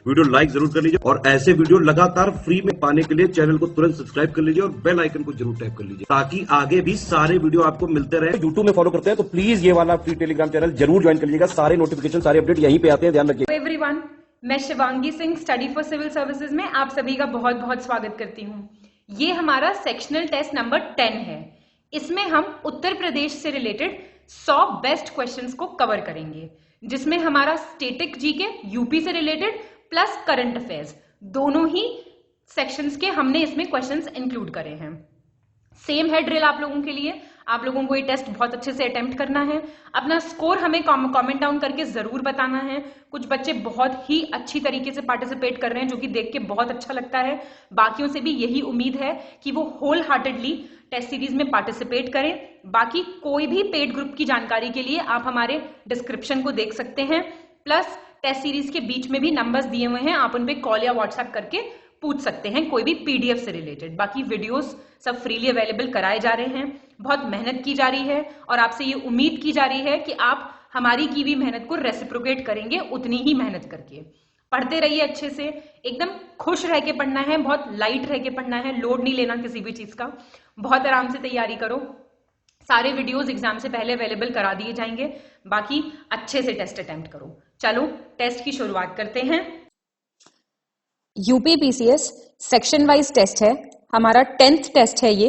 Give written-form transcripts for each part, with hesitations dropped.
Video like जरूर कर लीजिए और ऐसे वीडियो लगातार फ्री में पाने के लिए चैनल को तुरंत सब्सक्राइब कर लीजिए और बेल आइकन को जरूर टैप कर लीजिए ताकि आगे भी सारे वीडियो आपको मिलते रहे। यूट्यूब में फॉलो करते हैं तो प्लीज ये वाला फ्री टेलीग्राम चैनल जरूर ज्वाइन कर लीजिएगा। सारे नोटिफिकेशन सारे अपडेट यहीं पे आते हैं, ध्यान रखिए। एवरीवन, मैं Shivangi Singh study for civil services में आप सभी का बहुत बहुत स्वागत करती हूँ। ये हमारा सेक्शनल टेस्ट नंबर 10 है। इसमें हम उत्तर प्रदेश से रिलेटेड 100 बेस्ट क्वेश्चंस को कवर करेंगे, जिसमें हमारा स्टेटिक जीके, यूपी से रिलेटेड प्लस करंट अफेयर्स दोनों ही सेक्शंस के हमने इसमें क्वेश्चंस इंक्लूड करे हैं। सेम है ड्रिल आप लोगों के लिए। आप लोगों को ये टेस्ट बहुत अच्छे से अटेम्प्ट करना है। अपना स्कोर हमें कमेंट डाउन करके जरूर बताना है। कुछ बच्चे बहुत ही अच्छी तरीके से पार्टिसिपेट कर रहे हैं, जो कि देख के बहुत अच्छा लगता है। बाकियों से भी यही उम्मीद है कि वो होल हार्टेडली टेस्ट सीरीज में पार्टिसिपेट करें। बाकी कोई भी पेड ग्रुप की जानकारी के लिए आप हमारे डिस्क्रिप्शन को देख सकते हैं। प्लस टेस्ट सीरीज के बीच में भी नंबर्स दिए हुए हैं, आप उन पे कॉल या व्हाट्सएप करके पूछ सकते हैं कोई भी पीडीएफ से रिलेटेड। बाकी वीडियोस सब फ्रीली अवेलेबल कराए जा रहे हैं। बहुत मेहनत की जा रही है और आपसे ये उम्मीद की जा रही है कि आप हमारी की भी मेहनत को रेसिप्रोकेट करेंगे उतनी ही मेहनत करके। पढ़ते रहिए अच्छे से, एकदम खुश रह के पढ़ना है, बहुत लाइट रह के पढ़ना है, लोड नहीं लेना किसी भी चीज का। बहुत आराम से तैयारी करो। सारे वीडियोस एग्जाम से पहले अवेलेबल करा दिए जाएंगे। बाकी अच्छे से टेस्ट अटेम्प्ट करो। चलो टेस्ट की शुरुआत करते हैं। UP PCS section wise test है हमारा, 10th टेस्ट है ये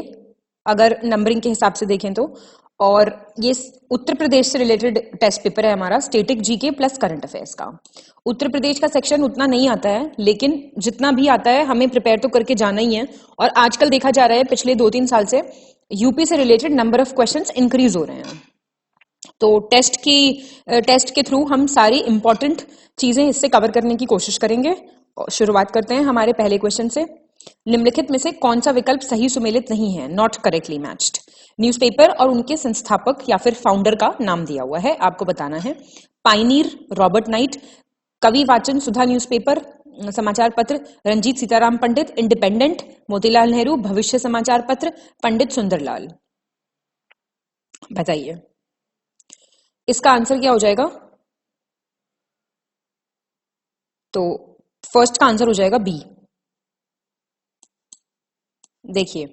अगर नंबरिंग के हिसाब से देखें तो। और ये उत्तर प्रदेश से रिलेटेड टेस्ट पेपर है हमारा, static GK plus current affairs का। उत्तर प्रदेश का सेक्शन उतना नहीं आता है, लेकिन जितना भी आता है हमें प्रिपेयर तो करके जाना ही है। और आजकल देखा जा रहा है पिछले 2-3 साल से यूपी से related number of questions increase हो रहे हैं। तो टेस्ट के थ्रू हम सारी इंपॉर्टेंट चीजें इससे कवर करने की कोशिश करेंगे। शुरुआत करते हैं हमारे पहले क्वेश्चन से। निम्नलिखित में से कौन सा विकल्प सही सुमेलित नहीं है, नॉट करेक्टली मैच्ड? न्यूज़पेपर और उनके संस्थापक या फिर फाउंडर का नाम दिया हुआ है, आपको बताना है। पायनीर रॉबर्ट नाइट, कवि वाचन सुधा न्यूज़पेपर समाचार पत्र रंजीत सीताराम पंडित, इंडिपेंडेंट मोतीलाल नेहरू, भविष्य समाचार पत्र पंडित सुंदरलाल। बताइए इसका आंसर क्या हो जाएगा? तो फर्स्ट का आंसर हो जाएगा बी। देखिए,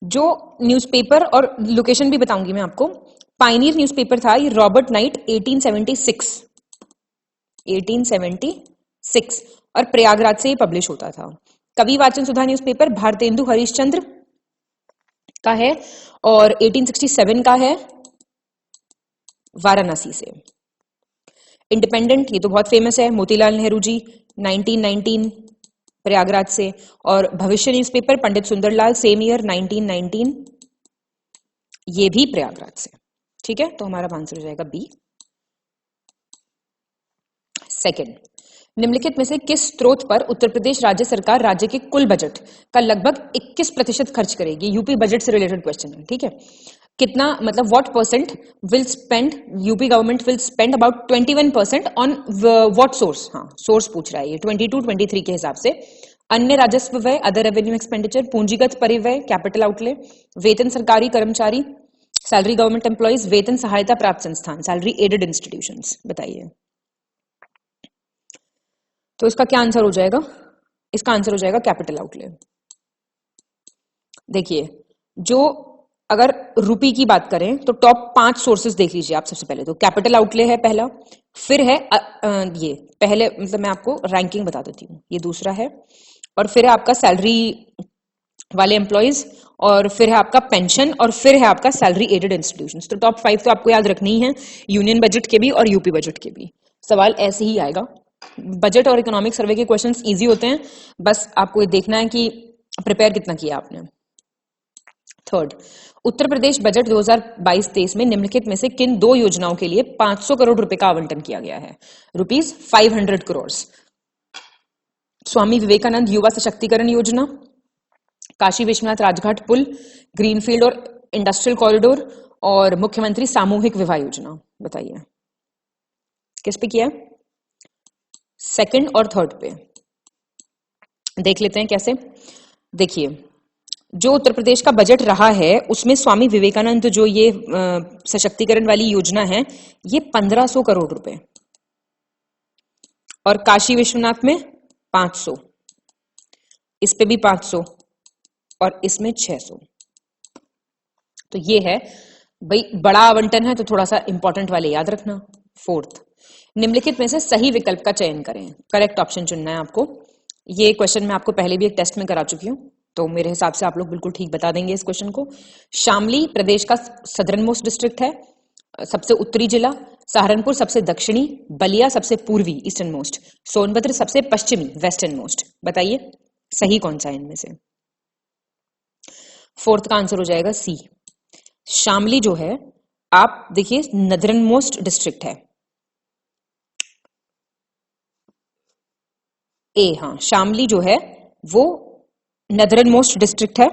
जो न्यूज़पेपर और लोकेशन भी बताऊंगी मैं आपको। पायनियर न्यूज़पेपर था ये रॉबर्ट नाइट 1876 और प्रयागराज से ये पब्लिश होता था। कवि वाचन सुधा न्यूज़पेपर भारतेंदु हरिश्चंद्र का है और 1867 का है, वाराणसी से। इंडिपेंडेंट, ये तो बहुत फेमस है, मोतीलाल नेहरू जी 1919 प्रयागराज से। और भविष्य newspaper Pandit Sundarlal same year 1919, ये भी प्रयागराज से। ठीक है, तो हमारा आंसर हो जाएगा बी। सेकंड, निम्नलिखित में से किस स्रोत पर उत्तर प्रदेश राज्य सरकार राज्य के कुल बजट का लगभग 21% खर्च करेगी? यूपी बजट से रिलेटेड क्वेश्चन है। ठीक है, कितना, मतलब what percent will spend, UP government will spend about 21% on what source? हाँ, सोर्स पूछ रहा है ये 22-23 के हिसाब से। अन्य राजस्व व्यय, अदर रेवेन्यू एक्सपेंडिचर, पूंजीगत परिव्यय, कैपिटल आउटले, वेतन सरकारी कर्मचारी, सैलरी गवर्नमेंट एम्प्लॉइज, वेतन सहायता प्राप्त संस्थान, सैलरी एडेड इंस्टीट्यूशंस। बताइए तो इसका क्या आंसर हो जाएगा? इसका आंसर हो जाएगा कैपिटल आउटले। देखिए, जो अगर रुपी की बात करें तो टॉप 5 सोर्सेज देख लीजिए आप। सबसे पहले तो कैपिटल आउटले है पहला, फिर है ये पहले, मतलब मैं आपको रैंकिंग बता देती हूँ, ये दूसरा है, और फिर है आपका सैलरी वाले एम्प्लॉइज, और फिर है आपका पेंशन, और फिर है आपका सैलरी एडेड इंस्टीट्यूशंस। तो टॉप 5 तो आपको याद रखनी ही है, यूनियन बजट के भी और यूपी बजट के भी। सवाल ऐसे ही आएगा। बजट और इकोनॉमिक सर्वे के क्वेश्चंस इजी होते हैं, बस आपको ये देखना है कि प्रिपेयर कितना किया आपने। थर्ड, उत्तर प्रदेश बजट 2022-23 में निम्नलिखित में से किन 2 योजनाओं के लिए 500 करोड़ रुपए का आवंटन किया गया है? रुपीज 500 करोड़। स्वामी विवेकानंद युवा सशक्तिकरण योजना, काशी विश्वनाथ राजघाट पुल, ग्रीनफील्ड और इंडस्ट्रियल कॉरिडोर, और मुख्यमंत्री सामूहिक विवाह योजना। बताइए किस पे किया है? सेकंड और थर्ड पे। देख लेते हैं कैसे। देखिए, जो उत्तर प्रदेश का बजट रहा है उसमें स्वामी विवेकानंद जो ये सशक्तिकरण वाली योजना है, ये 1500 करोड़ रुपए। और काशी विश्वनाथ में 500, इस पे भी 500 और इसमें 600। तो ये है भाई, बड़ा आवंटन है तो थोड़ा सा इंपॉर्टेंट वाले याद रखना। फोर्थ, निम्नलिखित में से सही विकल्प का चयन करें, करेक्ट ऑप्शन चुनना है आपको। ये क्वेश्चन मैं आपको पहले भी एक टेस्ट में करा चुकी हूं, तो मेरे हिसाब से आप लोग बिल्कुल ठीक बता देंगे इस क्वेश्चन को। शामली प्रदेश का सदर्न मोस्ट डिस्ट्रिक्ट है, सबसे उत्तरी जिला, सहारनपुर सबसे दक्षिणी, बलिया सबसे पूर्वी ईस्टर्न मोस्ट, सोनभद्र सबसे पश्चिमी वेस्टर्न मोस्ट। बताइए सही कौन सा है इनमें से। फोर्थ का आंसर हो जाएगा सी। शामली जो है, आप देखिए नदर्न मोस्ट डिस्ट्रिक्ट है। ए, हाँ, शामली जो है वो नदर्न मोस्ट डिस्ट्रिक्ट है।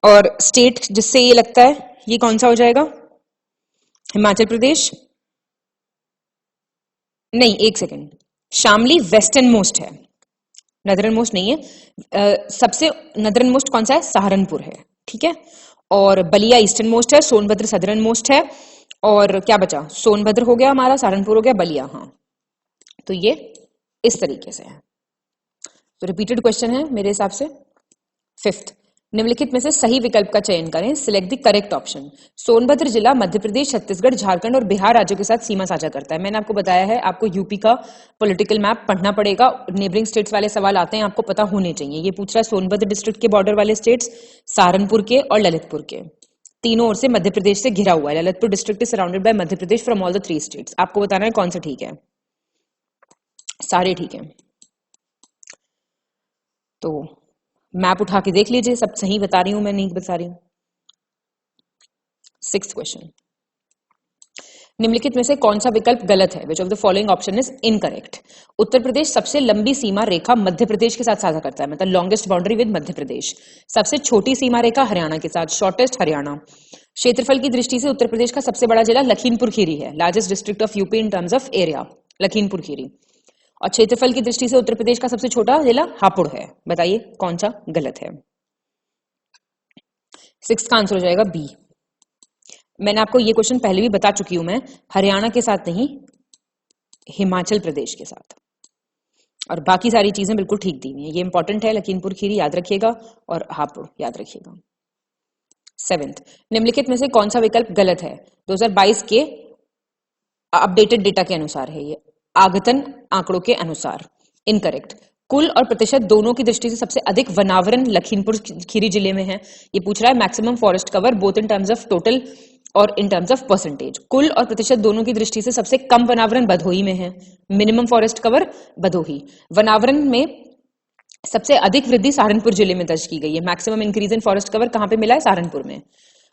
और स्टेट जिससे ये लगता है, ये कौन सा हो जाएगा, हिमाचल प्रदेश। नहीं, एक सेकेंड, शामली वेस्टर्न मोस्ट है, नदर्न मोस्ट नहीं है। सबसे नदर्न मोस्ट कौन सा है, सहारनपुर है, ठीक है। और बलिया ईस्टर्न मोस्ट है, सोनभद्र सदर्न मोस्ट है, और क्या बचा, सोनभद्र हो गया हमारा, सहारनपुर हो गया, बलिया, हाँ। तो ये इस तरीके से है। तो रिपीटेड क्वेश्चन है मेरे हिसाब से। फिफ्थ, निम्नलिखित में से सही विकल्प का चयन करें, select the correct option. Sonbhadra जिला मध्य प्रदेश, छत्तीसगढ़, झारखंड और बिहार राज्यों के साथ सीमा साझा करता है। मैंने आपको बताया है, आपको यूपी का पॉलिटिकल मैप पढ़ना पड़ेगा, नेबरिंग स्टेट्स वाले सवाल आते हैं, आपको पता होने चाहिए। ये पूछ रहा है सोनभद्र डिस्ट्रिक्ट के बॉर्डर वाले स्टेट्स, सहारनपुर के और ललितपुर के, तीनों ओर से मध्य प्रदेश से घिरा हुआ है। Lalitpur district is surrounded by Madhya Pradesh from all the 3 states. आपको बताना है कौन सा ठीक है, सारे ठीक है। तो मैप उठा के देख लीजिए, सब सही बता रही हूं मैं, नहीं बता रही हूं। 6th क्वेश्चन, निम्नलिखित में से कौन सा विकल्प गलत है, which of the following option is incorrect. Uttar Pradesh सबसे लंबी सीमा रेखा मध्य प्रदेश के साथ साझा करता है, मतलब longest boundary with Madhya Pradesh. सबसे छोटी सीमा रेखा हरियाणा के साथ, शॉर्टेस्ट हरियाणा। क्षेत्रफल की दृष्टि से उत्तर प्रदेश का सबसे बड़ा जिला लखीमपुर खीरी है, largest district of UP in terms of area, Lakhimpur Kheri. और क्षेत्रफल की दृष्टि से उत्तर प्रदेश का सबसे छोटा जिला हापुड़ है। बताइए कौन सा गलत है। 6 का आंसर हो जाएगा बी। मैंने आपको ये क्वेश्चन पहले भी बता चुकी हूं मैं, हरियाणा के साथ नहीं, हिमाचल प्रदेश के साथ। और बाकी सारी चीजें बिल्कुल ठीक दी हुई है। ये इंपॉर्टेंट है, लखीमपुर खीरी याद रखिएगा और हापुड़ याद रखिएगा। 7th, निम्नलिखित में से कौन सा विकल्प गलत है। 2022 के अपडेटेड डेटा के अनुसार है ये, आगतन आंकड़ों के अनुसार। इनकरेक्ट। कुल और प्रतिशत दोनों की दृष्टि से सबसे अधिक वनावरण लखीमपुर खीरी जिले में है। ये पूछ रहा है maximum forest cover both in terms of total और इन टर्म्स ऑफ परसेंटेज। कुल और प्रतिशत दोनों की दृष्टि से सबसे कम वनावरण भदोही में है, मिनिमम फॉरेस्ट कवर भदोही। वनावरण में सबसे अधिक वृद्धि सहारनपुर जिले में दर्ज की गई है, maximum increase in forest cover कहां पे मिला है, सहारनपुर में।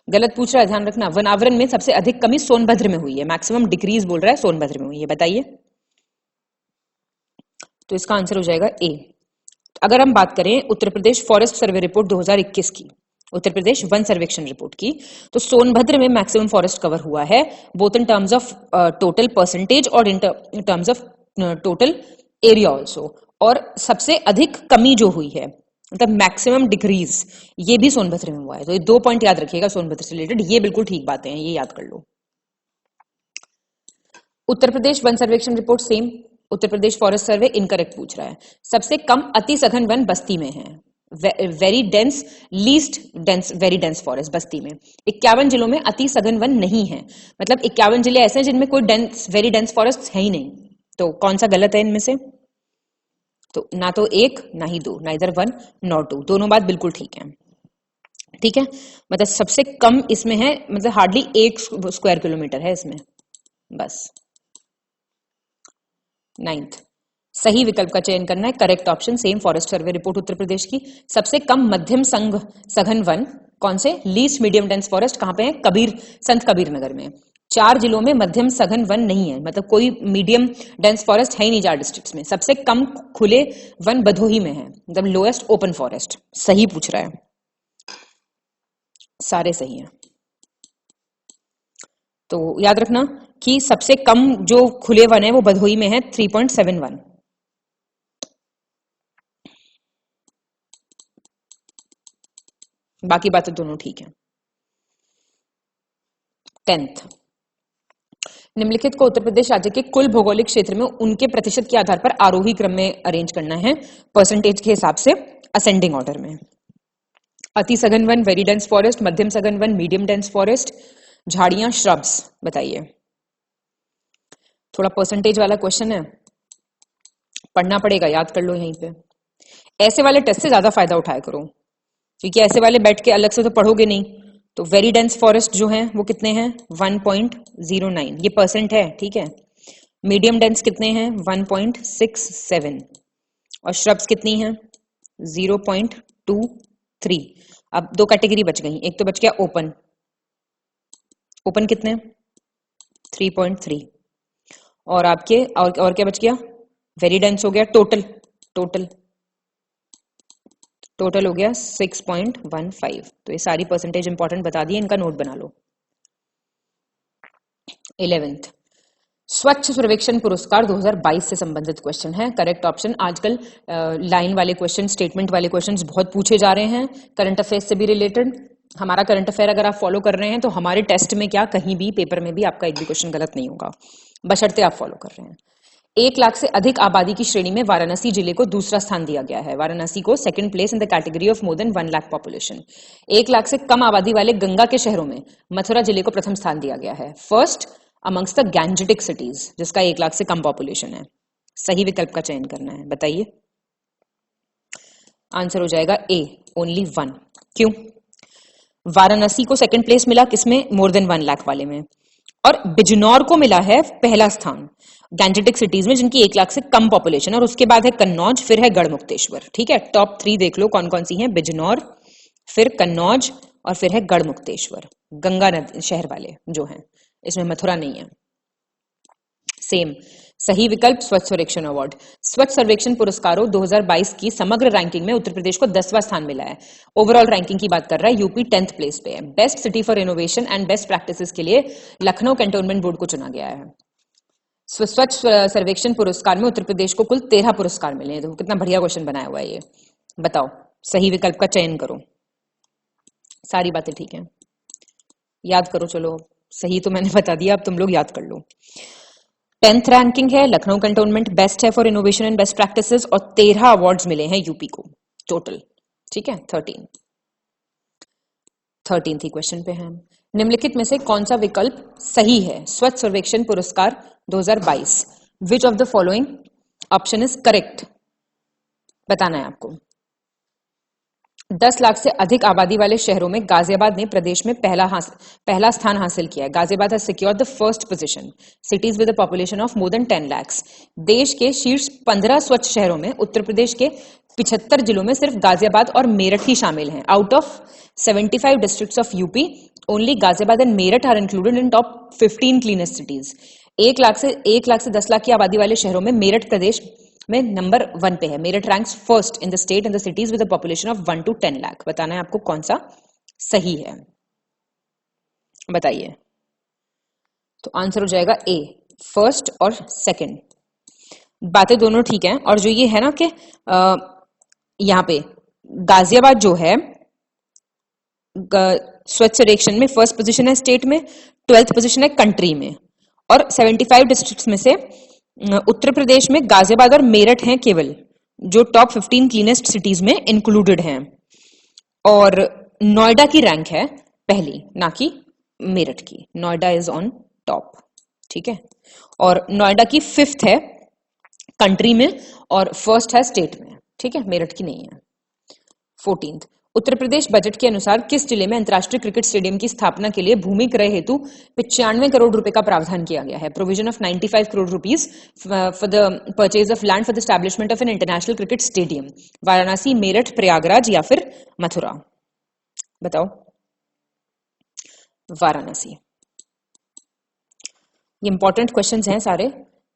गलत पूछ रहा है, ध्यान रखना। वनावरण में सबसे अधिक कमी सोनभद्र में हुई है, मैक्सिमम डिक्रीज बोल रहा है सोनभद्र में हुई है। बताइए, तो इसका आंसर हो जाएगा ए। अगर हम बात करें Uttar Pradesh forest survey report 2021 की, उत्तर प्रदेश वन सर्वेक्षण रिपोर्ट की, तो सोनभद्र में मैक्सिमम फॉरेस्ट कवर हुआ है, both in terms of total percentage और in terms of total area also. और सबसे अधिक कमी जो हुई है, मतलब मैक्सिमम डिक्रीज, ये भी सोनभद्र में हुआ है। तो ये 2 पॉइंट याद रखिएगा सोनभद्र से रिलेटेड, ये बिल्कुल ठीक बातें हैं, ये याद कर लो। उत्तर प्रदेश वन सर्वेक्षण report same, Uttar Pradesh forest survey incorrect पूछ रहा है। सबसे कम अति सघन वन बस्ती में है, very dense, least dense, very dense forest बस्ती में। 51 जिलों में अति सघन वन नहीं है, मतलब 51 जिले ऐसे हैं जिनमें कोई डेंस, वेरी डेंस फॉरेस्ट है ही नहीं। तो कौन सा गलत है इनमें से, तो ना तो 1 ना ही 2, नाइदर 1 नॉर 2, दोनों बात बिल्कुल ठीक है। ठीक है, मतलब सबसे कम इसमें है, मतलब हार्डली 1 स्क्वायर किलोमीटर है इसमें बस। 9th, सही विकल्प का चयन करना है, correct option same forest survey report Uttar Pradesh की। सबसे कम मध्यम सघन वन कौन से, लीस्ट मीडियम डेंस फॉरेस्ट कहां पे है, कबीर, संत कबीर नगर में। 4 जिलों में मध्यम सघन वन नहीं है, मतलब कोई मीडियम डेंस फॉरेस्ट है ही नहीं 4 डिस्ट्रिक्ट्स में। सबसे कम खुले वन भदोही में है, मतलब लोएस्ट ओपन फॉरेस्ट। सही पूछ रहा है, सारे सही हैं। तो याद रखना कि सबसे कम जो खुले वन है वो भदोही में है, 3.71। बाकी बातें दोनों ठीक है। 10th, निम्नलिखित को उत्तर प्रदेश राज्य के कुल भौगोलिक क्षेत्र में उनके प्रतिशत के आधार पर आरोही क्रम में अरेंज करना है, परसेंटेज के हिसाब से असेंडिंग ऑर्डर में। अति सघन वन, वेरी डेंस फॉरेस्ट, मध्यम सघन वन, मीडियम डेंस फॉरेस्ट, झाड़ियां, श्रब्स, बताइए। थोड़ा परसेंटेज वाला क्वेश्चन है, पढ़ना पड़ेगा, याद कर लो यहीं पे। ऐसे वाले टेस्ट से ज्यादा फायदा उठाया करो, क्योंकि ऐसे वाले बैठ के अलग से तो पढ़ोगे नहीं। तो वेरी डेंस फॉरेस्ट जो है वो कितने हैं, 1.09, ये परसेंट है, ठीक है। मीडियम डेंस कितने हैं, 1.67, और श्रब्स कितनी हैं, 0.23। अब दो कैटेगरी बच गई, एक तो बच गया ओपन, ओपन कितने, 3.3, और आपके और क्या बच गया, वेरी डेंस हो गया, टोटल हो गया 6.15। तो ये सारी परसेंटेज इंपॉर्टेंट बता दिए, इनका नोट बना लो। 11th स्वच्छ सर्वेक्षण पुरस्कार 2022 से संबंधित क्वेश्चन है। करेक्ट ऑप्शन, आजकल लाइन वाले क्वेश्चन, स्टेटमेंट वाले क्वेश्चंस बहुत पूछे जा रहे हैं, करंट अफेयर्स से भी रिलेटेड। हमारा करंट अफेयर अगर आप फॉलो कर रहे हैं तो हमारे टेस्ट में क्या, कहीं भी पेपर में भी आपका एक भी क्वेश्चन गलत नहीं होगा, बशर्ते आप फॉलो कर रहे हैं। 1 लाख से अधिक आबादी की श्रेणी में वाराणसी जिले को दूसरा स्थान दिया गया है। वाराणसी को second place in the category of more than 1 lakh population. 1 lakh से कम आबादी वाले गंगा के शहरों में मथुरा जिले को प्रथम स्थान दिया गया है, first amongst the Gangetic cities, जिसका 1 लाख से कम पॉपुलेशन है। सही विकल्प का चयन करना है, बताइए। आंसर हो जाएगा ए, ओनली 1। क्यों? वाराणसी को सेकंड प्लेस मिला किसमें, मोर देन 1 लाख वाले में, और बिजनौर को मिला है पहला स्थान गैंजेटिक सिटीज में जिनकी 1 लाख से कम पॉपुलेशन, और उसके बाद है कन्नौज, फिर है गढ़मुक्तेश्वर। ठीक है, टॉप 3 देख लो कौन कौन सी हैं, बिजनौर, फिर कन्नौज, और फिर है गढ़मुक्तेश्वर, गंगा नदी शहर वाले जो हैं, इसमें मथुरा नहीं है। सेम सही विकल्प स्वच्छ सर्वेक्षण अवार्ड। स्वच्छ सर्वेक्षण पुरस्कारों 2022 की समग्र रैंकिंग में उत्तर प्रदेश को 10वां स्थान मिला है। ओवरऑल रैंकिंग की बात कर रहा है, यूपी 10th प्लेस पे है। Best city for innovation and best practices के लिए लखनऊ कैंटोनमेंट बोर्ड को चुना गया है। स्वच्छ सर्वेक्षण पुरस्कार में उत्तर प्रदेश को कुल 13 पुरस्कार मिले हैं। तो कितना बढ़िया क्वेश्चन बनाया हुआ है ये, बताओ। सही विकल्प का चयन करो, सारी बातें ठीक है, याद करो। चलो सही तो मैंने बता दिया, अब तुम लोग याद कर लो। 10th रैंकिंग है, लखनऊ कैंटोनमेंट बेस्ट है for innovation and best practices, और 13 अवार्ड्स मिले हैं यूपी को टोटल। ठीक है, 13 ही क्वेश्चन पे हैं। निम्नलिखित में से कौन सा विकल्प सही है? स्वच्छ सर्वेक्षण पुरस्कार 2022, विच of the following option is correct, बताना है आपको। 10 लाख से अधिक आबादी वाले शहरों में गाजियाबाद ने प्रदेश में पहला स्थान हासिल किया है। Ghaziabad has secured the first position. Cities with a population of more than 10 lakhs। देश के शीर्ष 15 स्वच्छ शहरों में उत्तर प्रदेश के 75 जिलों में सिर्फ गाजियाबाद और मेरठ ही शामिल हैं। Out of 75 districts of UP, only Ghaziabad and Meerut are included in top 15 cleanest cities. 1 lakh से 10 लाख की आबादी वाले शहरों में मेरठ प्रदेश में नंबर 1 पे है। Meerut ranks first in the state in the cities with a population of 1 to 10 lakh. बताना है आपको कौन सा सही है, बताइए। तो आंसर हो जाएगा ए, फर्स्ट और सेकंड। बातें दोनों ठीक हैं, और जो ये है ना कि यहाँ पे गाजियाबाद जो है स्वच्छ सर्वेक्षण में फर्स्ट पोजीशन है स्टेट में, 12th पोजीशन है कंट्री में, और 75 डिस्ट्रिक्ट्स में से उत्तर प्रदेश में गाजियाबाद और मेरठ हैं केवल, जो टॉप 15 क्लीनेस्ट सिटीज में इंक्लूडेड हैं। और नोएडा की रैंक है पहली, ना कि मेरठ की। नोएडा इज ऑन टॉप, ठीक है। और नोएडा की 5th है कंट्री में, और फर्स्ट है स्टेट में, ठीक है, मेरठ की नहीं है। 14th उत्तर प्रदेश बजट के अनुसार किस जिले में अंतरराष्ट्रीय क्रिकेट स्टेडियम की स्थापना के लिए भूमि क्रय हेतु 95 करोड़ रुपए का प्रावधान किया गया है? Provision of 95 crore rupees for the purchase of land for the establishment of an international cricket stadium. Varanasi, Meerut, Prayagraj या फिर मथुरा? बताओ। वाराणसी। ये इंपॉर्टेंट क्वेश्चंस हैं, सारे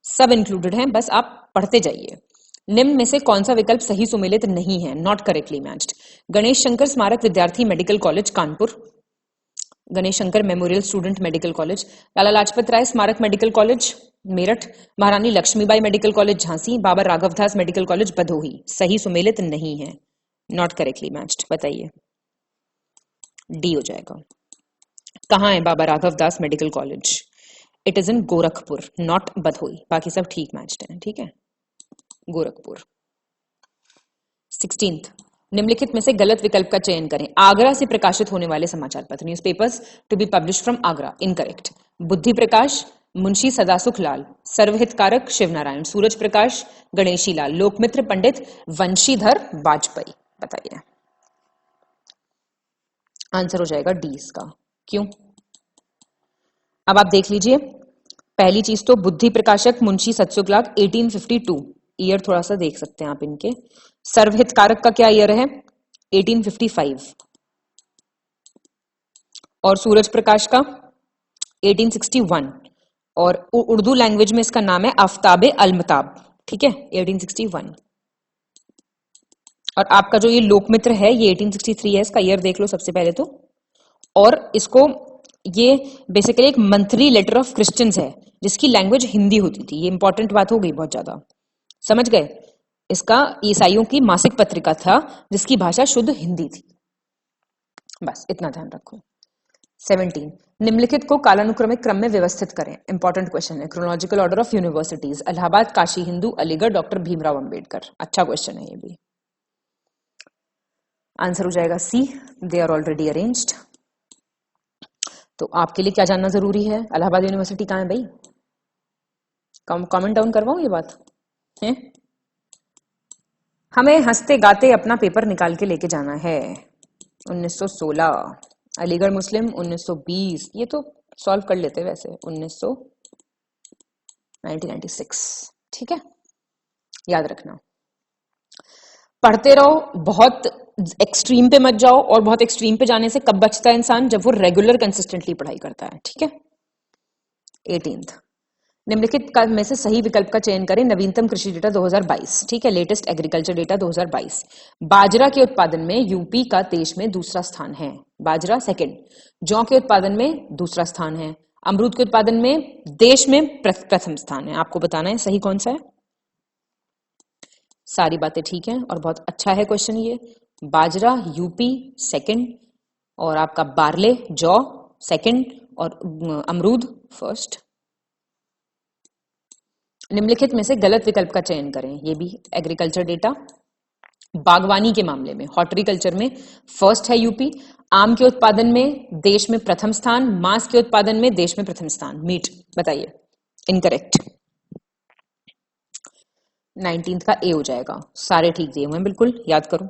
सब इंक्लूडेड हैं, बस आप पढ़ते जाइए। निम्न में से कौन सा विकल्प सही सुमेलित नहीं है, not correctly matched? Ganesh Shankar Smarak Vidyarthi medical college Kanpur, Ganesh Shankar memorial student medical college, Lala Lajpat Rai Smarak medical college Meerut, Maharani Lakshmibai medical college Jhansi, Baba Raghavdas medical college Bhadohi. सही सुमेलित नहीं है, नॉट करेक्टली मैच्ड। बताइए, डी हो जाएगा। कहाँ है Baba Raghavdas medical college? It is in Gorakhpur, not Bhadohi. बाकी सब ठीक मैच्ड हैं, ठीक है, गोरखपुर। 16th, निम्नलिखित में से गलत विकल्प का चयन करें। आगरा से प्रकाशित होने वाले समाचार पत्र, newspapers to be publish from Agra, incorrect. Buddhi Prakash, Munshi Sadasukh लाल, सर्वहितकारक शिवनारायण, सूरज प्रकाश, गणेशी लाल, लोकमित्र पंडित वंशीधर वाजपेयी। बताइए, आंसर हो जाएगा डी इसका। क्यों? अब आप देख लीजिए, पहली चीज तो बुद्धि प्रकाशक मुंशी सतसुख लाल 1852, ईयर थोड़ा सा देख सकते हैं आप इनके। सर्वहितकारक का क्या ईयर है? 1855। और सूरज प्रकाश का 1861। और उर्दू लैंग्वेज में इसका नाम है आफ्ताबे अलमताब, ठीक है, 1861। और आपका जो ये लोकमित्र है ये 1863 है, इसका ईयर देख लो सबसे पहले तो। और इसको ये बेसिकली एक मंथली लेटर ऑफ क्रिश्चियंस है जिसकी लैंग्वेज हिंदी होती थी। ये इंपॉर्टेंट बात हो गई बहुत ज्यादा, समझ गए? इसका ईसाइयों की मासिक पत्रिका था जिसकी भाषा शुद्ध हिंदी थी। बस इतना ध्यान रखो। 17, निम्नलिखित को कालानुक्रमिक क्रम में व्यवस्थित करें। इंपॉर्टेंट क्वेश्चन है। Chronological order of universities, Allahabad, Kashi Hindu, Aligarh, doctor Bhimrao Ambedkar. अच्छा क्वेश्चन है ये भी। आंसर हो जाएगा सी, दे आर ऑलरेडी अरेंज्ड। तो आपके लिए क्या जानना जरूरी है? इलाहाबाद यूनिवर्सिटी कहाँ है भाई? कमेंट डाउन करवाऊं ये बात है? हमें हंसते गाते अपना पेपर निकाल के लेके जाना है। 1916, अलीगढ़ मुस्लिम 1920, ये तो सॉल्व कर लेते वैसे। 1996, ठीक है, याद रखना। पढ़ते रहो, बहुत एक्सट्रीम पे मत जाओ, और बहुत एक्सट्रीम पे जाने से कब बचता है इंसान? जब वो रेगुलर कंसिस्टेंटली पढ़ाई करता है, ठीक है। 18th, निम्नलिखित में से सही विकल्प का चयन करें। नवीनतम कृषि डेटा 2022, ठीक है, लेटेस्ट एग्रीकल्चर डेटा 2022। बाजरा के उत्पादन में यूपी का देश में दूसरा स्थान है, बाजरा सेकंड। जौ के उत्पादन में दूसरा स्थान है। अमरूद के उत्पादन में देश में प्रथम स्थान है। आपको बताना है सही कौन सा है। सारी बातें ठीक हैं और बहुत अच्छा है क्वेश्चन ये। बाजरा यूपी सेकंड, और आपका बार्ले जौ सेकंड, और अमरूद फर्स्ट। निम्नलिखित में से गलत विकल्प का चयन करें। ये भी एग्रीकल्चर डेटा। बागवानी के मामले में, हॉर्टिकल्चर में फर्स्ट है यूपी। आम के उत्पादन में देश में प्रथम स्थान। मांस के उत्पादन में देश में प्रथम स्थान। मीट, बताइए, इनकरेक्ट। 19th का ए हो जाएगा। सारे ठीक दिए हुए हैं, बिल्कुल याद करो।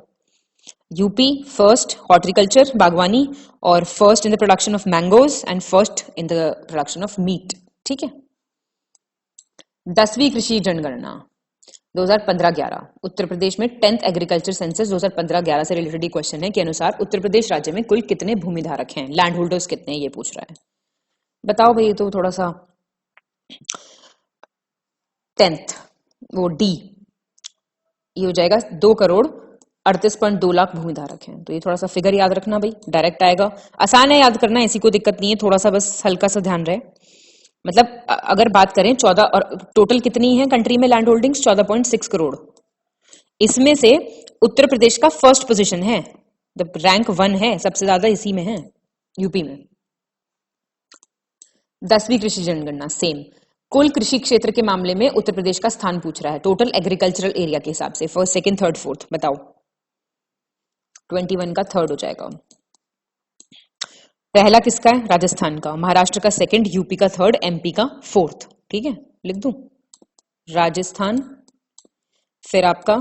यूपी फर्स्ट हॉर्टिकल्चर बागवानी, और first in the production of mangoes, and first in the production of meat, ठीक है। 10वीं कृषि जनगणना 2015-11, उत्तर प्रदेश में 10th एग्रीकल्चर सेंसस 2015-11 से रिलेटेड क्वेश्चन है के अनुसार उत्तर प्रदेश राज्य में कुल कितने भूमिधारक हैं, लैंड होल्डर्स कितने हैं, ये पूछ रहा है। बताओ भाई, ये तो थोड़ा सा 10th वो डी, ये हो जाएगा 2,38.2 लाख भूमिधारक हैं। तो ये थोड़ा सा फिगर याद रखना भाई, डायरेक्ट आएगा, आसान है याद करना, इसी को दिक्कत नहीं है, थोड़ा सा बस हल्का सा ध्यान रहे। मतलब अगर बात करें 14, और टोटल कितनी है कंट्री में लैंड होल्डिंग्स? 14.6 करोड़। इसमें से उत्तर प्रदेश का फर्स्ट पोजीशन है, रैंक 1 है, सबसे ज्यादा इसी में है, यूपी में। 10वीं कृषि जनगणना सेम। कुल कृषि क्षेत्र के मामले में उत्तर प्रदेश का स्थान पूछ रहा है, टोटल एग्रीकल्चरल एरिया के हिसाब से, फर्स्ट सेकंड थर्ड फोर्थ, बताओ। 21 का थर्ड हो जाएगा। पहला किसका है? राजस्थान का। महाराष्ट्र का सेकंड, यूपी का थर्ड, एमपी का फोर्थ, ठीक है, लिख दूं, राजस्थान, फिर आपका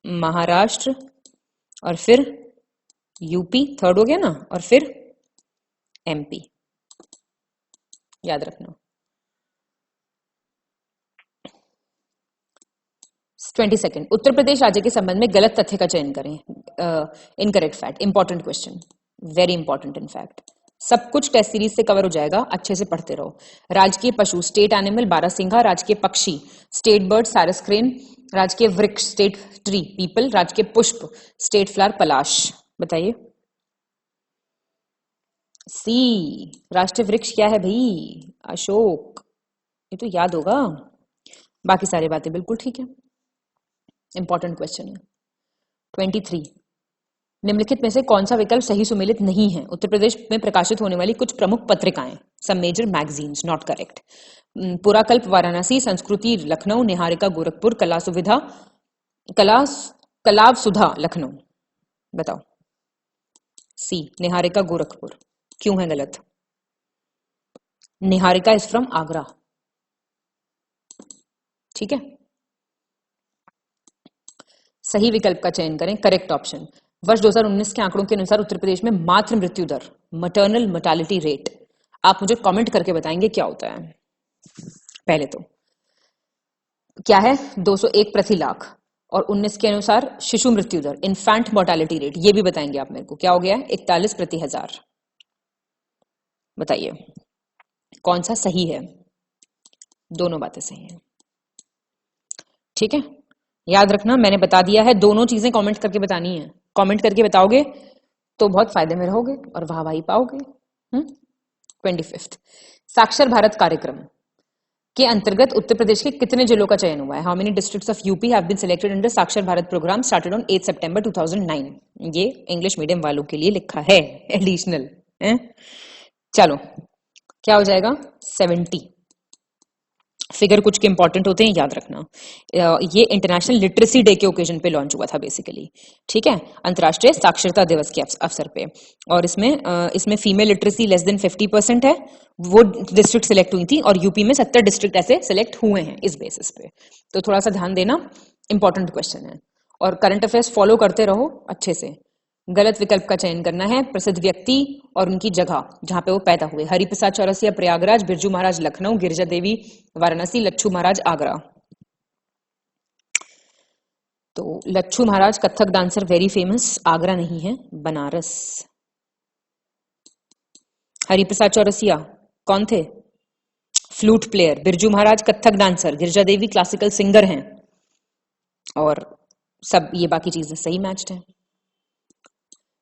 महाराष्ट्र, और फिर यूपी थर्ड हो गया ना, और फिर एमपी, याद रखना। 22, उत्तर प्रदेश राज्य के संबंध में गलत तथ्य का चयन करें। Incorrect fact, important question, very important in fact. सब कुछ टेस्ट सीरीज से कवर हो जाएगा, अच्छे से पढ़ते रहो। राजकीय पशु स्टेट एनिमल बारहसिंघा, राजकीय पक्षी स्टेट बर्ड सारस क्रेन, राजकीय वृक्ष स्टेट ट्री पीपल, राजकीय पुष्प स्टेट फ्लावर पलाश। बताइए सी, राष्ट्रीय वृक्ष क्या है भाई? अशोक, ये तो याद होगा। बाकी सारी बातें बिल्कुल ठीक है, इंपॉर्टेंट क्वेश्चन है। 23, निम्नलिखित में से कौन सा विकल्प सही सुमेलित नहीं है? उत्तर प्रदेश में प्रकाशित होने वाली कुछ प्रमुख पत्रिकाएं, some major magazines, not correct. Purakalp Varanasi, Sanskriti Lucknow, Niharika Gorakhpur, कलाव सुधा लखनऊ। बताओ। सी, निहारिका गोरखपुर। क्यों है गलत? Niharika is from Agra. ठीक है, सही विकल्प का चयन करें, करेक्ट ऑप्शन। वर्ष 2019 के आंकड़ों के अनुसार उत्तर प्रदेश में मातृ मृत्यु दर, मटर्नल मोर्टालिटी रेट, आप मुझे कमेंट करके बताएंगे क्या होता है। पहले तो क्या है, 201 प्रति लाख, और 19 के अनुसार शिशु मृत्यु दर, इन्फेंट मोर्टालिटी रेट, ये भी बताएंगे आप मेरे को क्या हो गया है, 41 प्रति हजार। बताइए कौन सा सही है? दोनों बातें सही हैं। ठीक है, याद रखना मैंने बता दिया है, दोनों चीजें कमेंट करके बतानी है। कमेंट करके बताओगे तो बहुत फायदे में रहोगे और वाहवाही पाओगे। 25th साक्षर भारत कार्यक्रम के अंतर्गत उत्तर प्रदेश के कितने जिलों का चयन हुआ है? How many districts of UP have been selected under Saakshar Bharat programme started on 8 September 2009। ये इंग्लिश मीडियम वालों के लिए लिखा है, एडिशनल है। चलो क्या हो जाएगा, 70। फिगर कुछ के इंपॉर्टेंट होते हैं, याद रखना। ये इंटरनेशनल लिटरेसी डे के ओकेजन पे लॉन्च हुआ था बेसिकली। ठीक है, अंतर्राष्ट्रीय साक्षरता दिवस के अवसर पे। और इसमें फीमेल लिटरेसी लेस देन 50% है, वो डिस्ट्रिक्ट सिलेक्ट हुई थी, और यूपी में 70 डिस्ट्रिक्ट ऐसे सिलेक्ट हुए हैं इस बेसिस पे। तो थोड़ा सा ध्यान देना, इंपॉर्टेंट क्वेश्चन है। और करंट अफेयर्स फॉलो करते रहो अच्छे से। गलत विकल्प का चयन करना है, प्रसिद्ध व्यक्ति और उनकी जगह जहां पे वो पैदा हुए। हरिप्रसाद चौरसिया प्रयागराज, बिरजू महाराज लखनऊ, गिरिजा देवी वाराणसी, लच्छू महाराज आगरा। तो Lachhu Maharaj Kathak dancer very famous, Agra नहीं है, बनारस। हरिप्रसाद चौरसिया कौन थे? Flute player. Birju Maharaj Kathak dancer, Girija Devi classical singer हैं, और सब ये बाकी चीजें सही मैच्ड हैं।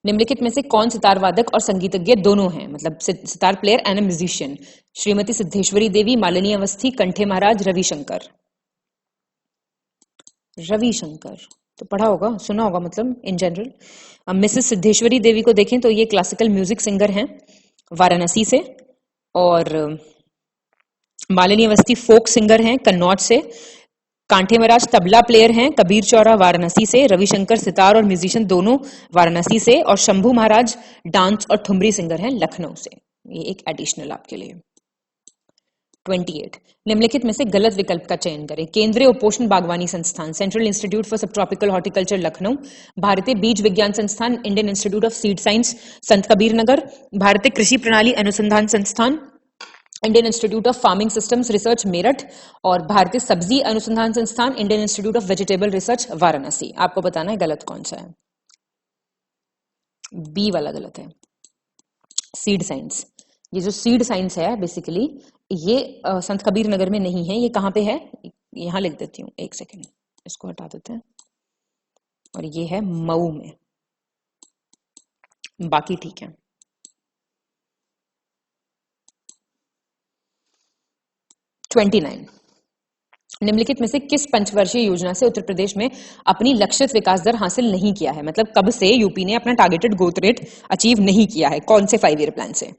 निम्नलिखित में से कौन सितार वादक और संगीतज्ञ दोनों हैं? मतलब sitar player and musician. Shrimati Siddheshwari Devi, Malini Awasthi, Kanthe Maharaj, Ravishankar. Ravishankar तो पढ़ा होगा, सुना होगा, मतलब इन जनरल। अब मिसेस सिद्धेश्वरी देवी को देखें तो ये क्लासिकल म्यूजिक सिंगर हैं वाराणसी से, और मालिनी अवस्थी फोक सिंगर हैं कन्नौज से, कांठे महाराज तबला प्लेयर हैं कबीर चौरा वाराणसी से, रविशंकर सितार और म्यूजिशियन दोनों वाराणसी से, और शंभू महाराज डांस और ठुमरी सिंगर हैं लखनऊ से। ये एक एडिशनल आपके लिए। 28 निम्नलिखित में से गलत विकल्प का चयन करें। केंद्रीय उपोष्ण बागवानी संस्थान, सेंट्रल इंस्टीट्यूट फॉर सब ट्रॉपिकल हॉर्टिकल्चर लखनऊ, भारतीय बीज विज्ञान संस्थान, Indian institute of seed science संत कबीर नगर, भारतीय कृषि प्रणाली अनुसंधान संस्थान, Indian institute of farming systems research Meerut, और भारतीय सब्जी अनुसंधान संस्थान, Indian institute of vegetable research Varanasi. आपको बताना है गलत कौन सा है। बी वाला गलत है, सीड साइंस। ये जो सीड साइंस है बेसिकली ये संत कबीर नगर में नहीं है। ये कहां पे है, यहां लिख देती हूँ, एक सेकेंड इसको हटा देते हैं, और ये है मऊ में। बाकी ठीक है। निम्नलिखित में से किस पंचवर्षीय योजना से उत्तर प्रदेश में अपनी लक्षित विकास दर हासिल नहीं किया है? मतलब कब से यूपी ने अपना टारगेटेड ग्रोथ रेट अचीव नहीं किया है, कौन से 5 ईयर प्लान से?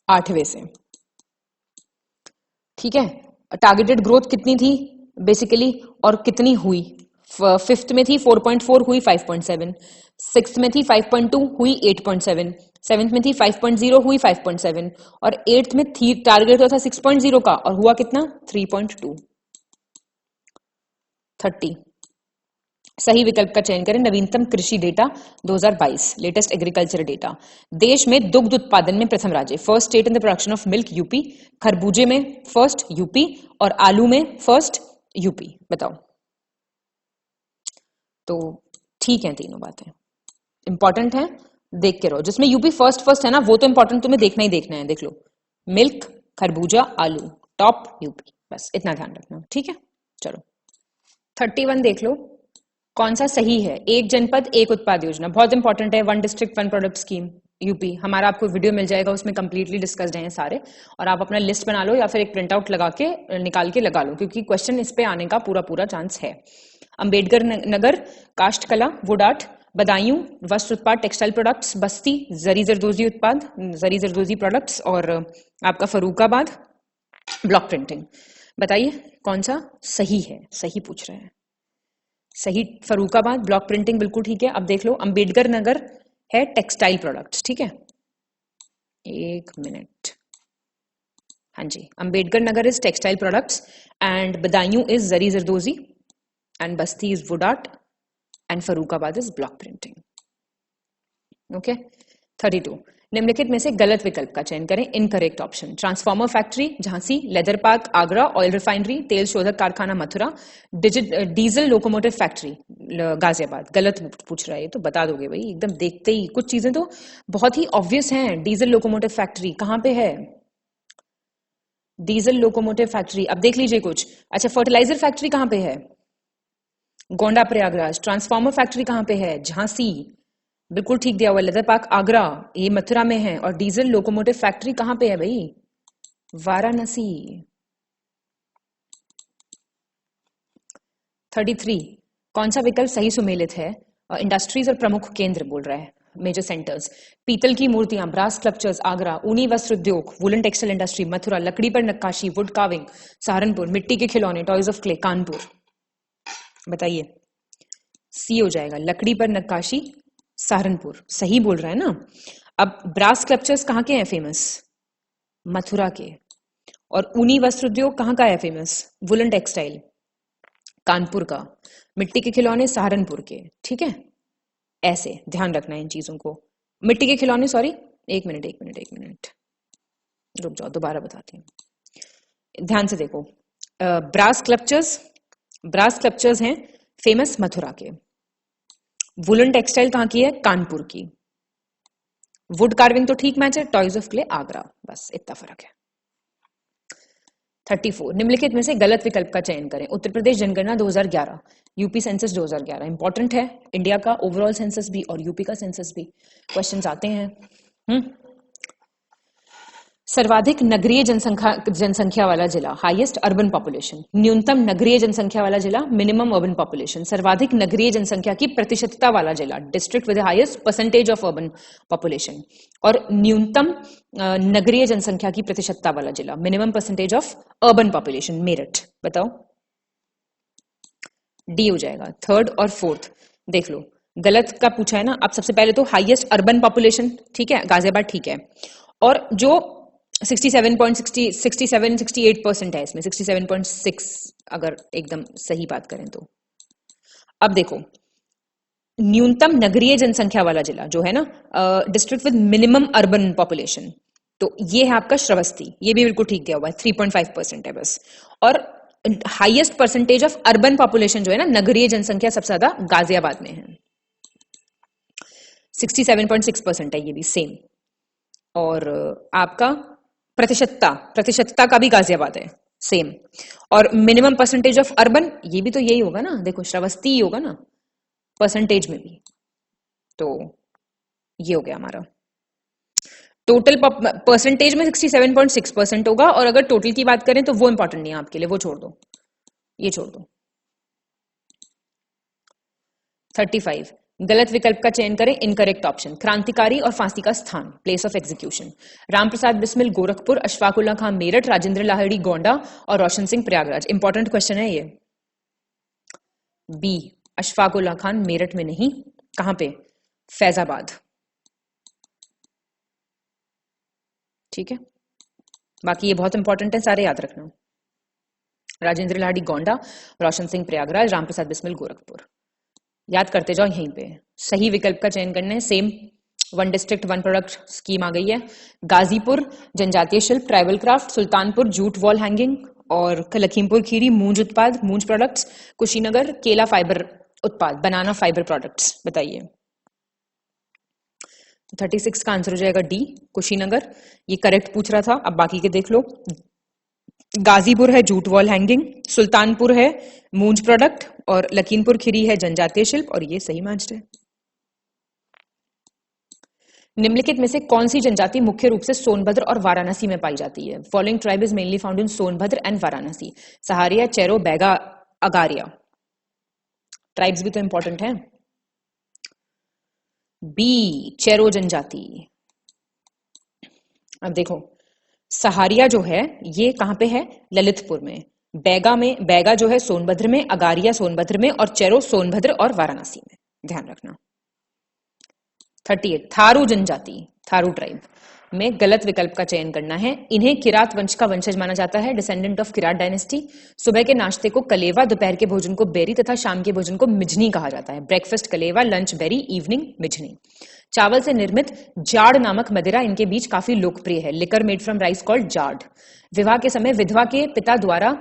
8वें से। ठीक है, टारगेटेड ग्रोथ कितनी थी बेसिकली और कितनी हुई? 5th में थी 4.4, हुई 5.7, 6th में थी 5.2, हुई 8.7, 7th में थी 5.0, हुई 5.7, और 8th में थी टारगेट था 6.0 का और हुआ कितना? 3.2। 30 सही विकल्प का चयन करें। नवीनतम कृषि डेटा 2022, लेटेस्ट एग्रीकल्चर डेटा। देश में दुग्ध उत्पादन में प्रथम राज्य, first state in the production of milk UP, खरबूजे में फर्स्ट यूपी, और आलू में फर्स्ट यूपी। बताओ। तो ठीक है, तीनों बातें इंपॉर्टेंट है, देख के रहो। जिसमें यूपी फर्स्ट है ना, वो तो इंपॉर्टेंट तुम्हें देखना ही देखना है। देख लो, मिल्क, खरबूजा, आलू, टॉप यूपी, बस इतना ध्यान रखना। ठीक है, चलो 31 देख लो कौन सा सही है। एक जनपद एक उत्पाद योजना बहुत इंपॉर्टेंट है। 1 डिस्ट्रिक्ट 1 प्रोडक्ट स्कीम यूपी, हमारा आपको वीडियो मिल जाएगा, उसमें कंप्लीटली डिस्कस्ड हैं सारे, और आप अपना लिस्ट बना लो या फिर एक प्रिंट आउट लगा के निकाल के लगा लो, क्योंकि क्वेश्चन इस पे आने का पूरा चांस है। अंबेडकर नगर, काष्ठ कला, वुड आर्ट, बदायूं वस्त्र उत्पाद टेक्सटाइल प्रोडक्ट्स, बस्ती जरी जरदोजी उत्पाद जरी जरदोजी प्रोडक्ट्स, और आपका फरूखाबाद ब्लॉक प्रिंटिंग। बताइए कौन सा सही है? सही पूछ रहे हैं। सही फरूखाबाद ब्लॉक प्रिंटिंग बिल्कुल ठीक है। अब देख लो अंबेडकर नगर है टेक्सटाइल प्रोडक्ट्स, ठीक है, एक मिनट। हाँ जी, Ambedkar Nagar is textile products and Badaun is zari zardozi and Basti is wood art and Farrukhabad is block printing. Okay. 32 निम्नलिखित में से गलत विकल्प का चयन करें। Incorrect option transformer factory Jhansi, leather park Agra, oil refinery, तेल शोधक कारखाना Mathura, diesel locomotive factory Ghaziabad. गलत पूछ रहा है, तो बता दोगे भाई एकदम देखते ही। कुछ चीजें तो बहुत ही ऑब्वियस हैं। डीजल लोकोमोटिव फैक्ट्री कहां पे है? डीजल लोकोमोटिव फैक्ट्री, अब देख लीजिए कुछ। अच्छा, फर्टिलाइजर फैक्ट्री कहां पे है? गोंडा प्रयागराज। ट्रांसफार्मर फैक्ट्री कहां पे है? झांसी, बिल्कुल ठीक दिया हुआ। लेदर पार्क आगरा, ये मथुरा में है। और डीजल लोकोमोटिव फैक्ट्री कहां पे है भाई? वाराणसी। 33 कौन सा विकल्प सही सुमेलित है? इंडस्ट्रीज और प्रमुख केंद्र बोल रहा है, मेजर सेंटर्स। पीतल की मूर्तियां, ब्रास स्कल्पचर्स आगरा, ऊनी वस्त्र उद्योग, वुलन टेक्सटाइल इंडस्ट्री मथुरा, लकड़ी पर नक्काशी वुड कार्विंग सहारनपुर, मिट्टी के खिलौने टॉयज ऑफ क्ले कानपुर। बताइए, सी हो जाएगा, लकड़ी पर नक्काशी सहारनपुर। सही बोल रहा है ना। अब ब्रास स्कल्पचर्स कहाँ के हैं फेमस? मथुरा के। और ऊनी वस्त्र उद्योग कहाँ का है फेमस? वुलन टेक्सटाइल कानपुर का। मिट्टी के खिलौने सहारनपुर के। ठीक है, ऐसे ध्यान रखना है इन चीजों को। मिट्टी के खिलौने, सॉरी एक मिनट रुक जाओ, दोबारा बताती हूँ। ध्यान से देखो, ब्रास स्कल्पचर्स हैं फेमस मथुरा के। वुलन टेक्सटाइल कहां की है? कानपुर की। वुड कार्विंग तो ठीक मैच है, टॉयज ऑफ क्ले आगरा। बस इतना फर्क है। 34 निम्नलिखित में से गलत विकल्प का चयन करें। उत्तर प्रदेश जनगणना 2011, यूपी सेंसस 2011। इंपॉर्टेंट है, इंडिया का ओवरऑल सेंसस भी और यूपी का सेंसस भी क्वेश्चंस आते हैं। सर्वाधिक नगरीय जनसंख्या वाला जिला, हाईएस्ट अर्बन पॉपुलेशन। न्यूनतम नगरीय जनसंख्या वाला जिला, मिनिमम अर्बन पॉपुलेशन। सर्वाधिक नगरीय जनसंख्या की प्रतिशतता वाला जिला, district with highest percentage of urban population. और न्यूनतम नगरीय जनसंख्या की प्रतिशतता वाला जिला, minimum percentage of urban population, Meerut. बताओ, डी हो जाएगा। थर्ड और फोर्थ देख लो, गलत का पूछा है ना। अब सबसे पहले तो हाईएस्ट अर्बन पॉपुलेशन, ठीक है, गाजियाबाद ठीक है। और जो 67.68% है इसमें, 67.6 अगर एकदम सही बात करें तो। अब देखो, न्यूनतम नगरीय जनसंख्या वाला जिला जो है ना, district with minimum urban population, तो ये है आपका श्रावस्ती। ये भी बिल्कुल ठीक दिया हुआ है, 3.5% है बस। और highest percentage of urban population जो है ना, नगरीय जनसंख्या सबसे ज्यादा गाजियाबाद में है, 67.6% है ये भी सेम। और आपका प्रतिशतता का भी गाजियाबाद है सेम। और मिनिमम परसेंटेज ऑफ अर्बन, ये भी तो यही होगा ना, देखो श्रावस्ती ही होगा ना परसेंटेज में भी। तो ये हो गया हमारा टोटल परसेंटेज में 67.6% होगा। और अगर टोटल की बात करें तो वो इंपॉर्टेंट नहीं है आपके लिए, वो छोड़ दो, ये छोड़ दो। 35 गलत विकल्प का चयन करें। इनकरेक्ट ऑप्शन क्रांतिकारी और फांसी का स्थान, place of execution. Ramprasad Bismil Gorakhpur, Ashfaqulla Khan Meerut, Rajendra Lahiri Gonda और रोशन सिंह प्रयागराज। इंपॉर्टेंट क्वेश्चन है ये। बी, अशफाकुल्ला खान मेरठ में नहीं, कहां पे? फैजाबाद। ठीक है, बाकी ये बहुत इंपॉर्टेंट है, सारे याद रखना। राजेंद्र लाहिड़ी गोंडा, रोशन सिंह प्रयागराज, रामप्रसाद बिस्मिल गोरखपुर। याद करते जाओ यहीं पे। सही विकल्प का चयन करना है। Same one district one product scheme आ गई है। गाजीपुर जनजातीय शिल्प tribal craft, Sultanpur jute wall hanging, और लखीमपुर खीरी मूंज उत्पाद मूंज प्रोडक्ट्स, कुशीनगर केला फाइबर उत्पाद बनाना फाइबर प्रोडक्ट्स। बताइए, 36 का आंसर हो जाएगा डी, कुशीनगर। ये करेक्ट पूछ रहा था, अब बाकी के देख लो। गाजीपुर है जूट वॉल हैंगिंग, सुल्तानपुर है मूंज प्रोडक्ट, और लखीमपुर खीरी है जनजातीय शिल्प, और ये सही मैच है। निम्नलिखित में से कौन सी जनजाति मुख्य रूप से सोनभद्र और वाराणसी में पाई जाती है? Following tribe is mainly found in Sonbhadra and Varanasi. Sahariya, Chero, Baiga, Agariya. Tribes भी तो इंपॉर्टेंट है। बी चेरो जनजाति। अब देखो सहारिया जो है ये कहां पे है, ललितपुर में। बैगा जो है सोनभद्र में, अगारिया सोनभद्र में, और चेरो सोनभद्र और वाराणसी में, ध्यान रखना। 38 थारू जनजाति, थारू ट्राइब में गलत विकल्प का चयन करना है। इन्हें किरात वंश का वंशज माना जाता है, डिसेंडेंट ऑफ किरात डायनेस्टी। सुबह के नाश्ते को कलेवा, दोपहर के भोजन को बेरी तथा शाम के भोजन को मिझनी कहा जाता है। ब्रेकफास्ट कलेवा, लंच बेरी, इवनिंग मिझनी। चावल से निर्मित जाड़ नामक मदिरा इनके बीच काफी लोकप्रिय है। Liquor made from rice called जाड़। विवाह के समय विधवा के पिता द्वारा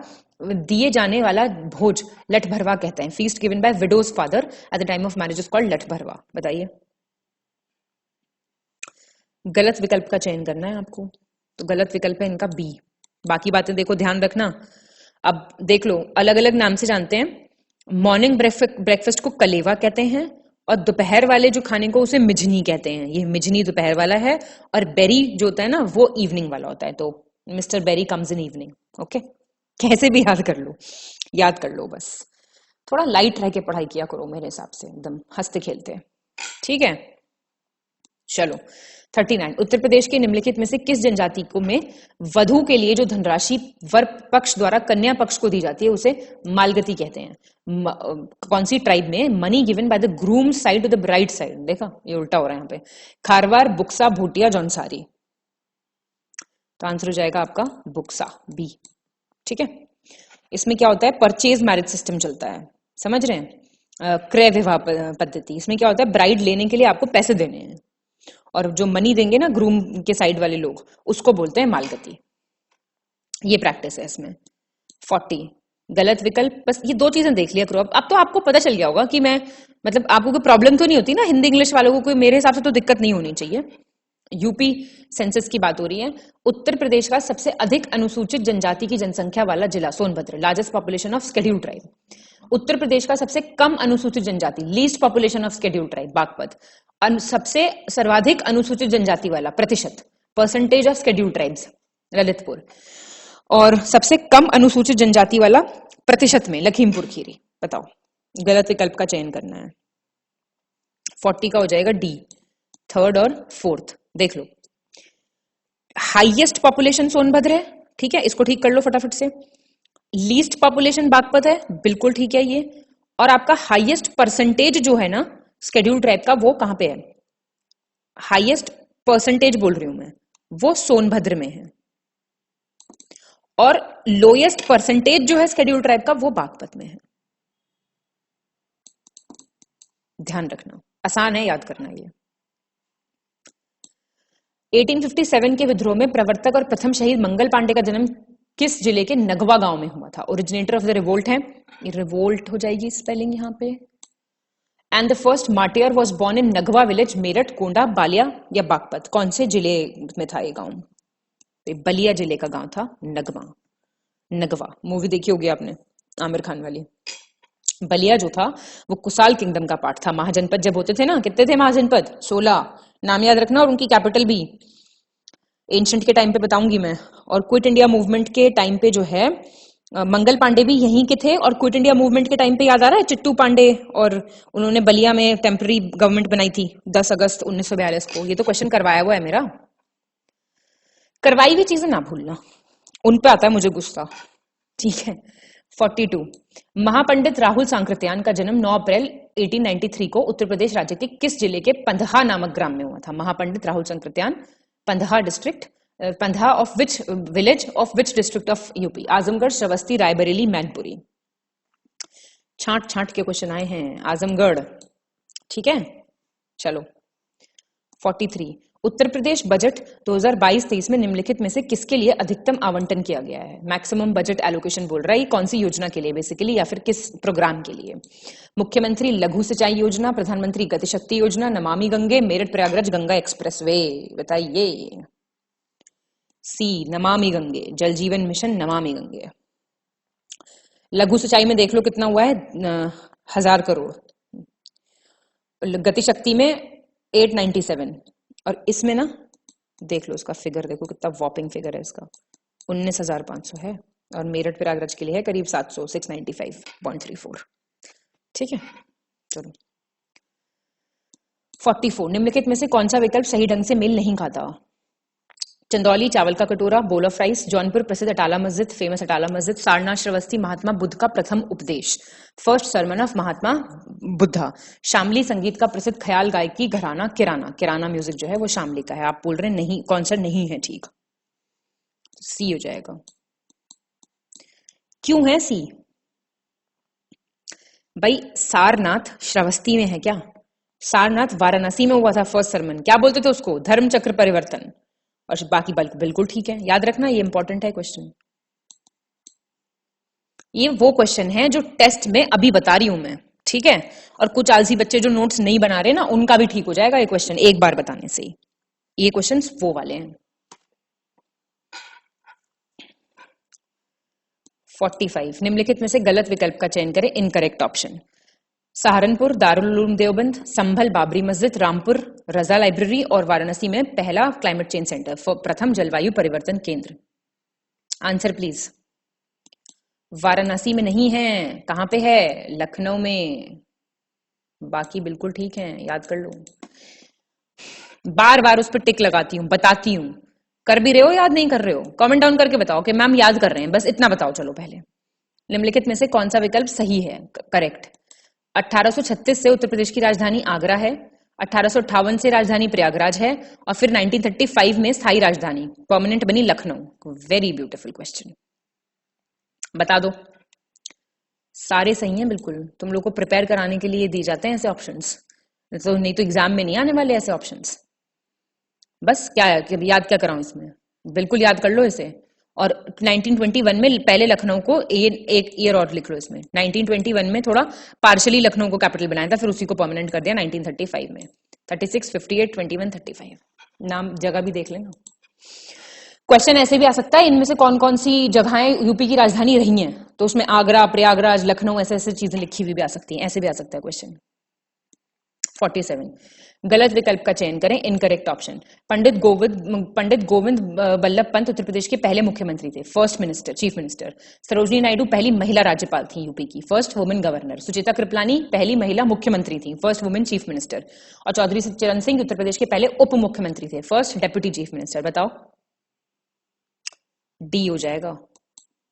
दिए जाने वाला भोज लठ भरवा कहते हैं। Feast given by widows father at the time of marriage is called लठ भरवा। बताइए, गलत विकल्प का चयन करना है आपको, तो गलत विकल्प है इनका बी। बाकी बातें देखो ध्यान रखना। अब देख लो, अलग अलग नाम से जानते हैं। मॉर्निंग ब्रेकफास्ट को कलेवा कहते हैं, और दोपहर वाले जो खाने को उसे मिझनी कहते हैं। ये मिझनी दोपहर वाला है, और बेरी जो होता है ना वो इवनिंग वाला होता है। तो mister Berry comes in evening. Okay, कैसे भी याद कर लो, याद कर लो। बस थोड़ा लाइट रह के पढ़ाई किया करो, मेरे हिसाब से एकदम हंसते खेलते। ठीक है, चलो 39 उत्तर प्रदेश के निम्नलिखित में से किस जनजाति को में वधु के लिए जो धनराशि वर पक्ष द्वारा कन्या पक्ष को दी जाती है उसे मालगती कहते हैं। कौन सी ट्राइब में? Money given by the groom side to the bride side. देखा, ये उल्टा हो रहा है यहाँ पे। खारवार, बुक्सा, भूटिया, जौनसारी। तो आंसर हो जाएगा आपका बुक्सा, बी। ठीक है, इसमें क्या होता है, परचेज मैरिज सिस्टम चलता है, समझ रहे हैं, क्रय विवाह पद्धति। इसमें क्या होता है, ब्राइड लेने के लिए आपको पैसे देने हैं, और जो मनी देंगे ना ग्रूम के साइड वाले लोग, उसको बोलते हैं मालगती। ये प्रैक्टिस है इसमें। 40 गलत विकल्प। बस ये दो चीजें देख लिया करो। अब तो आपको पता चल गया होगा कि मैं मतलब आपको कोई प्रॉब्लम तो नहीं होती ना, हिंदी इंग्लिश वालों को कोई मेरे हिसाब से तो दिक्कत नहीं होनी चाहिए। यूपी सेंसस की बात हो रही है। उत्तर प्रदेश का सबसे अधिक अनुसूचित जनजाति की जनसंख्या वाला जिला Sonbhadra, largest population of scheduled tribe. उत्तर प्रदेश का सबसे कम अनुसूचित जनजाति, least population of scheduled tribe, Baghpat. सबसे सर्वाधिक अनुसूचित जनजाति वाला प्रतिशत, percentage of scheduled tribes, Lalitpur. और सबसे कम अनुसूचित जनजाति वाला प्रतिशत में लखीमपुर खीरी। बताओ, गलत विकल्प का चयन करना है। 40 का हो जाएगा डी, थर्ड और फोर्थ। देख लो, हाईएस्ट पॉपुलेशन सोनभद्र है, ठीक है, इसको ठीक कर लो फटाफट से। लीस्ट पॉपुलेशन बागपत है, बिल्कुल ठीक है ये। और आपका हाईएस्ट परसेंटेज जो है ना शेड्यूल्ड ट्राइब का, वो कहां पे है? हाईएस्ट परसेंटेज बोल रही हूं मैं, वो सोनभद्र में है। और लोएस्ट परसेंटेज जो है शेड्यूल्ड ट्राइब का, वो बागपत में है। ध्यान रखना, आसान है याद करना ये। 1857 के विद्रोह में प्रवर्तक और प्रथम शहीद मंगल पांडे का जन्म किस जिले के नगवा गांव में हुआ था? ओरिजिनेटर ऑफ द रिवोल्ट है, ये रिवोल्ट हो जाएगी स्पेलिंग यहां पे। And the first martyr was born in Nagwa village, Meerut, Gonda, Ballia या बागपत। कौन से जिले में था ये गांव? बलिया जिले का गांव था नगवा। मूवी देखी होगी आपने, आमिर खान वाली। बलिया जो था वो कुसाल किंगडम का पार्ट था। महाजनपद जब होते थे ना, कितने थे महाजनपद? 16। नाम याद रखना, और उनकी कैपिटल भी एंशंट के टाइम पे बताऊंगी मैं। और क्विट इंडिया मूवमेंट के टाइम पे जो है मंगल पांडे भी यहीं के थे। और क्विट इंडिया मूवमेंट के टाइम पे याद आ रहा है चिट्टू पांडे, और उन्होंने बलिया में टेम्पररी गवर्नमेंट बनाई थी 10 अगस्त 1942 को। ये तो क्वेश्चन करवाया हुआ है मेरा। करवाई हुई चीजें ना भूलना, उन पे आता है मुझे गुस्सा। ठीक है। 42 महापंडित राहुल सांकृत्यायन का जन्म 9 अप्रैल 1893 को उत्तर प्रदेश राज्य के किस जिले के पंधहा नामक ग्राम में हुआ था? महापंडित Rahul Sankrityayan, Pandaha district, Pandaha of which village of which district of UP? Azamgarh, Shravasti, Raebareli, Mainpuri. छांट छांट के क्वेश्चन आए हैं। आजमगढ़, ठीक है। चलो 43 उत्तर प्रदेश बजट 2022-23 में निम्नलिखित में से किसके लिए अधिकतम आवंटन किया गया है? मैक्सिमम बजट एलोकेशन बोल रहा है, कौन सी योजना के लिए बेसिकली, या फिर किस प्रोग्राम के लिए? मुख्यमंत्री लघु सिंचाई योजना, प्रधानमंत्री गति शक्ति योजना, नमामि गंगे, मेरठ प्रयागराज गंगा एक्सप्रेसवे। बताइए। सी, नमामि गंगे, जल जीवन मिशन नमामि गंगे। लघु सिंचाई में देख लो कितना हुआ है, 1000 करोड़। गति शक्ति में 897, और इसमें ना देख लो इसका फिगर, देखो कितना वॉपिंग फिगर है इसका, 19,500 है। और मेरठ प्रयागराज के लिए है करीब 700, 695.34। ठीक है। चलो 44 निम्नलिखित में से कौन सा विकल्प सही ढंग से मेल नहीं खाता? चंदौली चावल का कटोरा, बोल ऑफ राइस, जौनपुर प्रसिद्ध अटाला मस्जिद, फेमस अटाला मस्जिद, सारनाथ श्रावस्ती महात्मा बुद्ध का प्रथम उपदेश, फर्स्ट सरमन ऑफ महात्मा बुद्धा, शामली संगीत का प्रसिद्ध ख्याल गायकी घराना किराना। किराना म्यूजिक जो है वो शामली का है। आप बोल रहे हैं नहीं, कौन सा नहीं है ठीक? सी हो जाएगा। क्यों है सी? भाई सारनाथ श्रावस्ती में है क्या? सारनाथ वाराणसी में हुआ था फर्स्ट सरमन, क्या बोलते थे उसको? धर्म चक्र परिवर्तन। और बाकी बिल्कुल ठीक है, याद रखना, ये इंपॉर्टेंट है क्वेश्चन। ये वो क्वेश्चन है जो टेस्ट में अभी बता रही हूं मैं, ठीक है? और कुछ आलसी बच्चे जो नोट्स नहीं बना रहे ना, उनका भी ठीक हो जाएगा ये क्वेश्चन एक बार बताने से ही। ये क्वेश्चन वो वाले हैं। 45 निम्नलिखित में से गलत विकल्प का चयन करें। Incorrect option. सहारनपुर, दारुल उलूम देवबंद, संभल बाबरी मस्जिद, रामपुर रजा लाइब्रेरी और वाराणसी में पहला क्लाइमेट चेंज सेंटर, प्रथम जलवायु परिवर्तन केंद्र। Answer please. वाराणसी में नहीं है, कहां पे है? लखनऊ में। बाकी बिल्कुल ठीक है, याद कर लो। बार बार उस पर टिक लगाती हूं, बताती हूं। कर भी रहे हो, याद नहीं कर रहे हो? कमेंट डाउन करके बताओ कि मैम याद कर रहे हैं, बस इतना बताओ। चलो पहले निम्नलिखित में से कौन सा विकल्प सही है? करेक्ट। 1836 से उत्तर प्रदेश की राजधानी आगरा है, 1858 से राजधानी प्रयागराज है और फिर 1935 में स्थायी राजधानी परमानेंट बनी लखनऊ। वेरी ब्यूटीफुल क्वेश्चन, बता दो। सारे सही हैं बिल्कुल, तुम लोग को प्रिपेयर कराने के लिए दिए जाते हैं ऐसे ऑप्शंस, तो नहीं तो एग्जाम में नहीं आने वाले ऐसे ऑप्शंस। बस क्या है कि याद क्या कराऊं इसमें? बिल्कुल याद कर लो इसे। और 1921 में पहले लखनऊ को एक ईयर और लिख लो इसमें। 1921 में थोड़ा पार्शली लखनऊ को कैपिटल बनाया था, फिर उसी को परमानेंट कर दिया 1935 में। 36, 58, 21, 35 नाम जगह भी देख लेना। क्वेश्चन ऐसे भी आ सकता है, इनमें से कौन कौन सी जगहें यूपी की राजधानी रही हैं, तो उसमें आगरा, प्रयागराज, लखनऊ ऐसे ऐसे चीजें लिखी हुई भी आ सकती हैं, ऐसे भी आ सकता है क्वेश्चन। 47 गलत विकल्प का चयन करें। Incorrect option. पंडित गोविंद बल्लभ पंत उत्तर प्रदेश के पहले मुख्यमंत्री थे, first minister, chief minister. Sarojini Naidu पहली महिला राज्यपाल थी यूपी की, first women governor. Sucheta Kripalani पहली महिला मुख्यमंत्री थी, फर्स्ट वुमेन चीफ मिनिस्टर। और चौधरी चरण सिंह उत्तर प्रदेश के पहले उप मुख्यमंत्री थे, फर्स्ट डेप्यूटी चीफ मिनिस्टर। बताओ, डी हो जाएगा।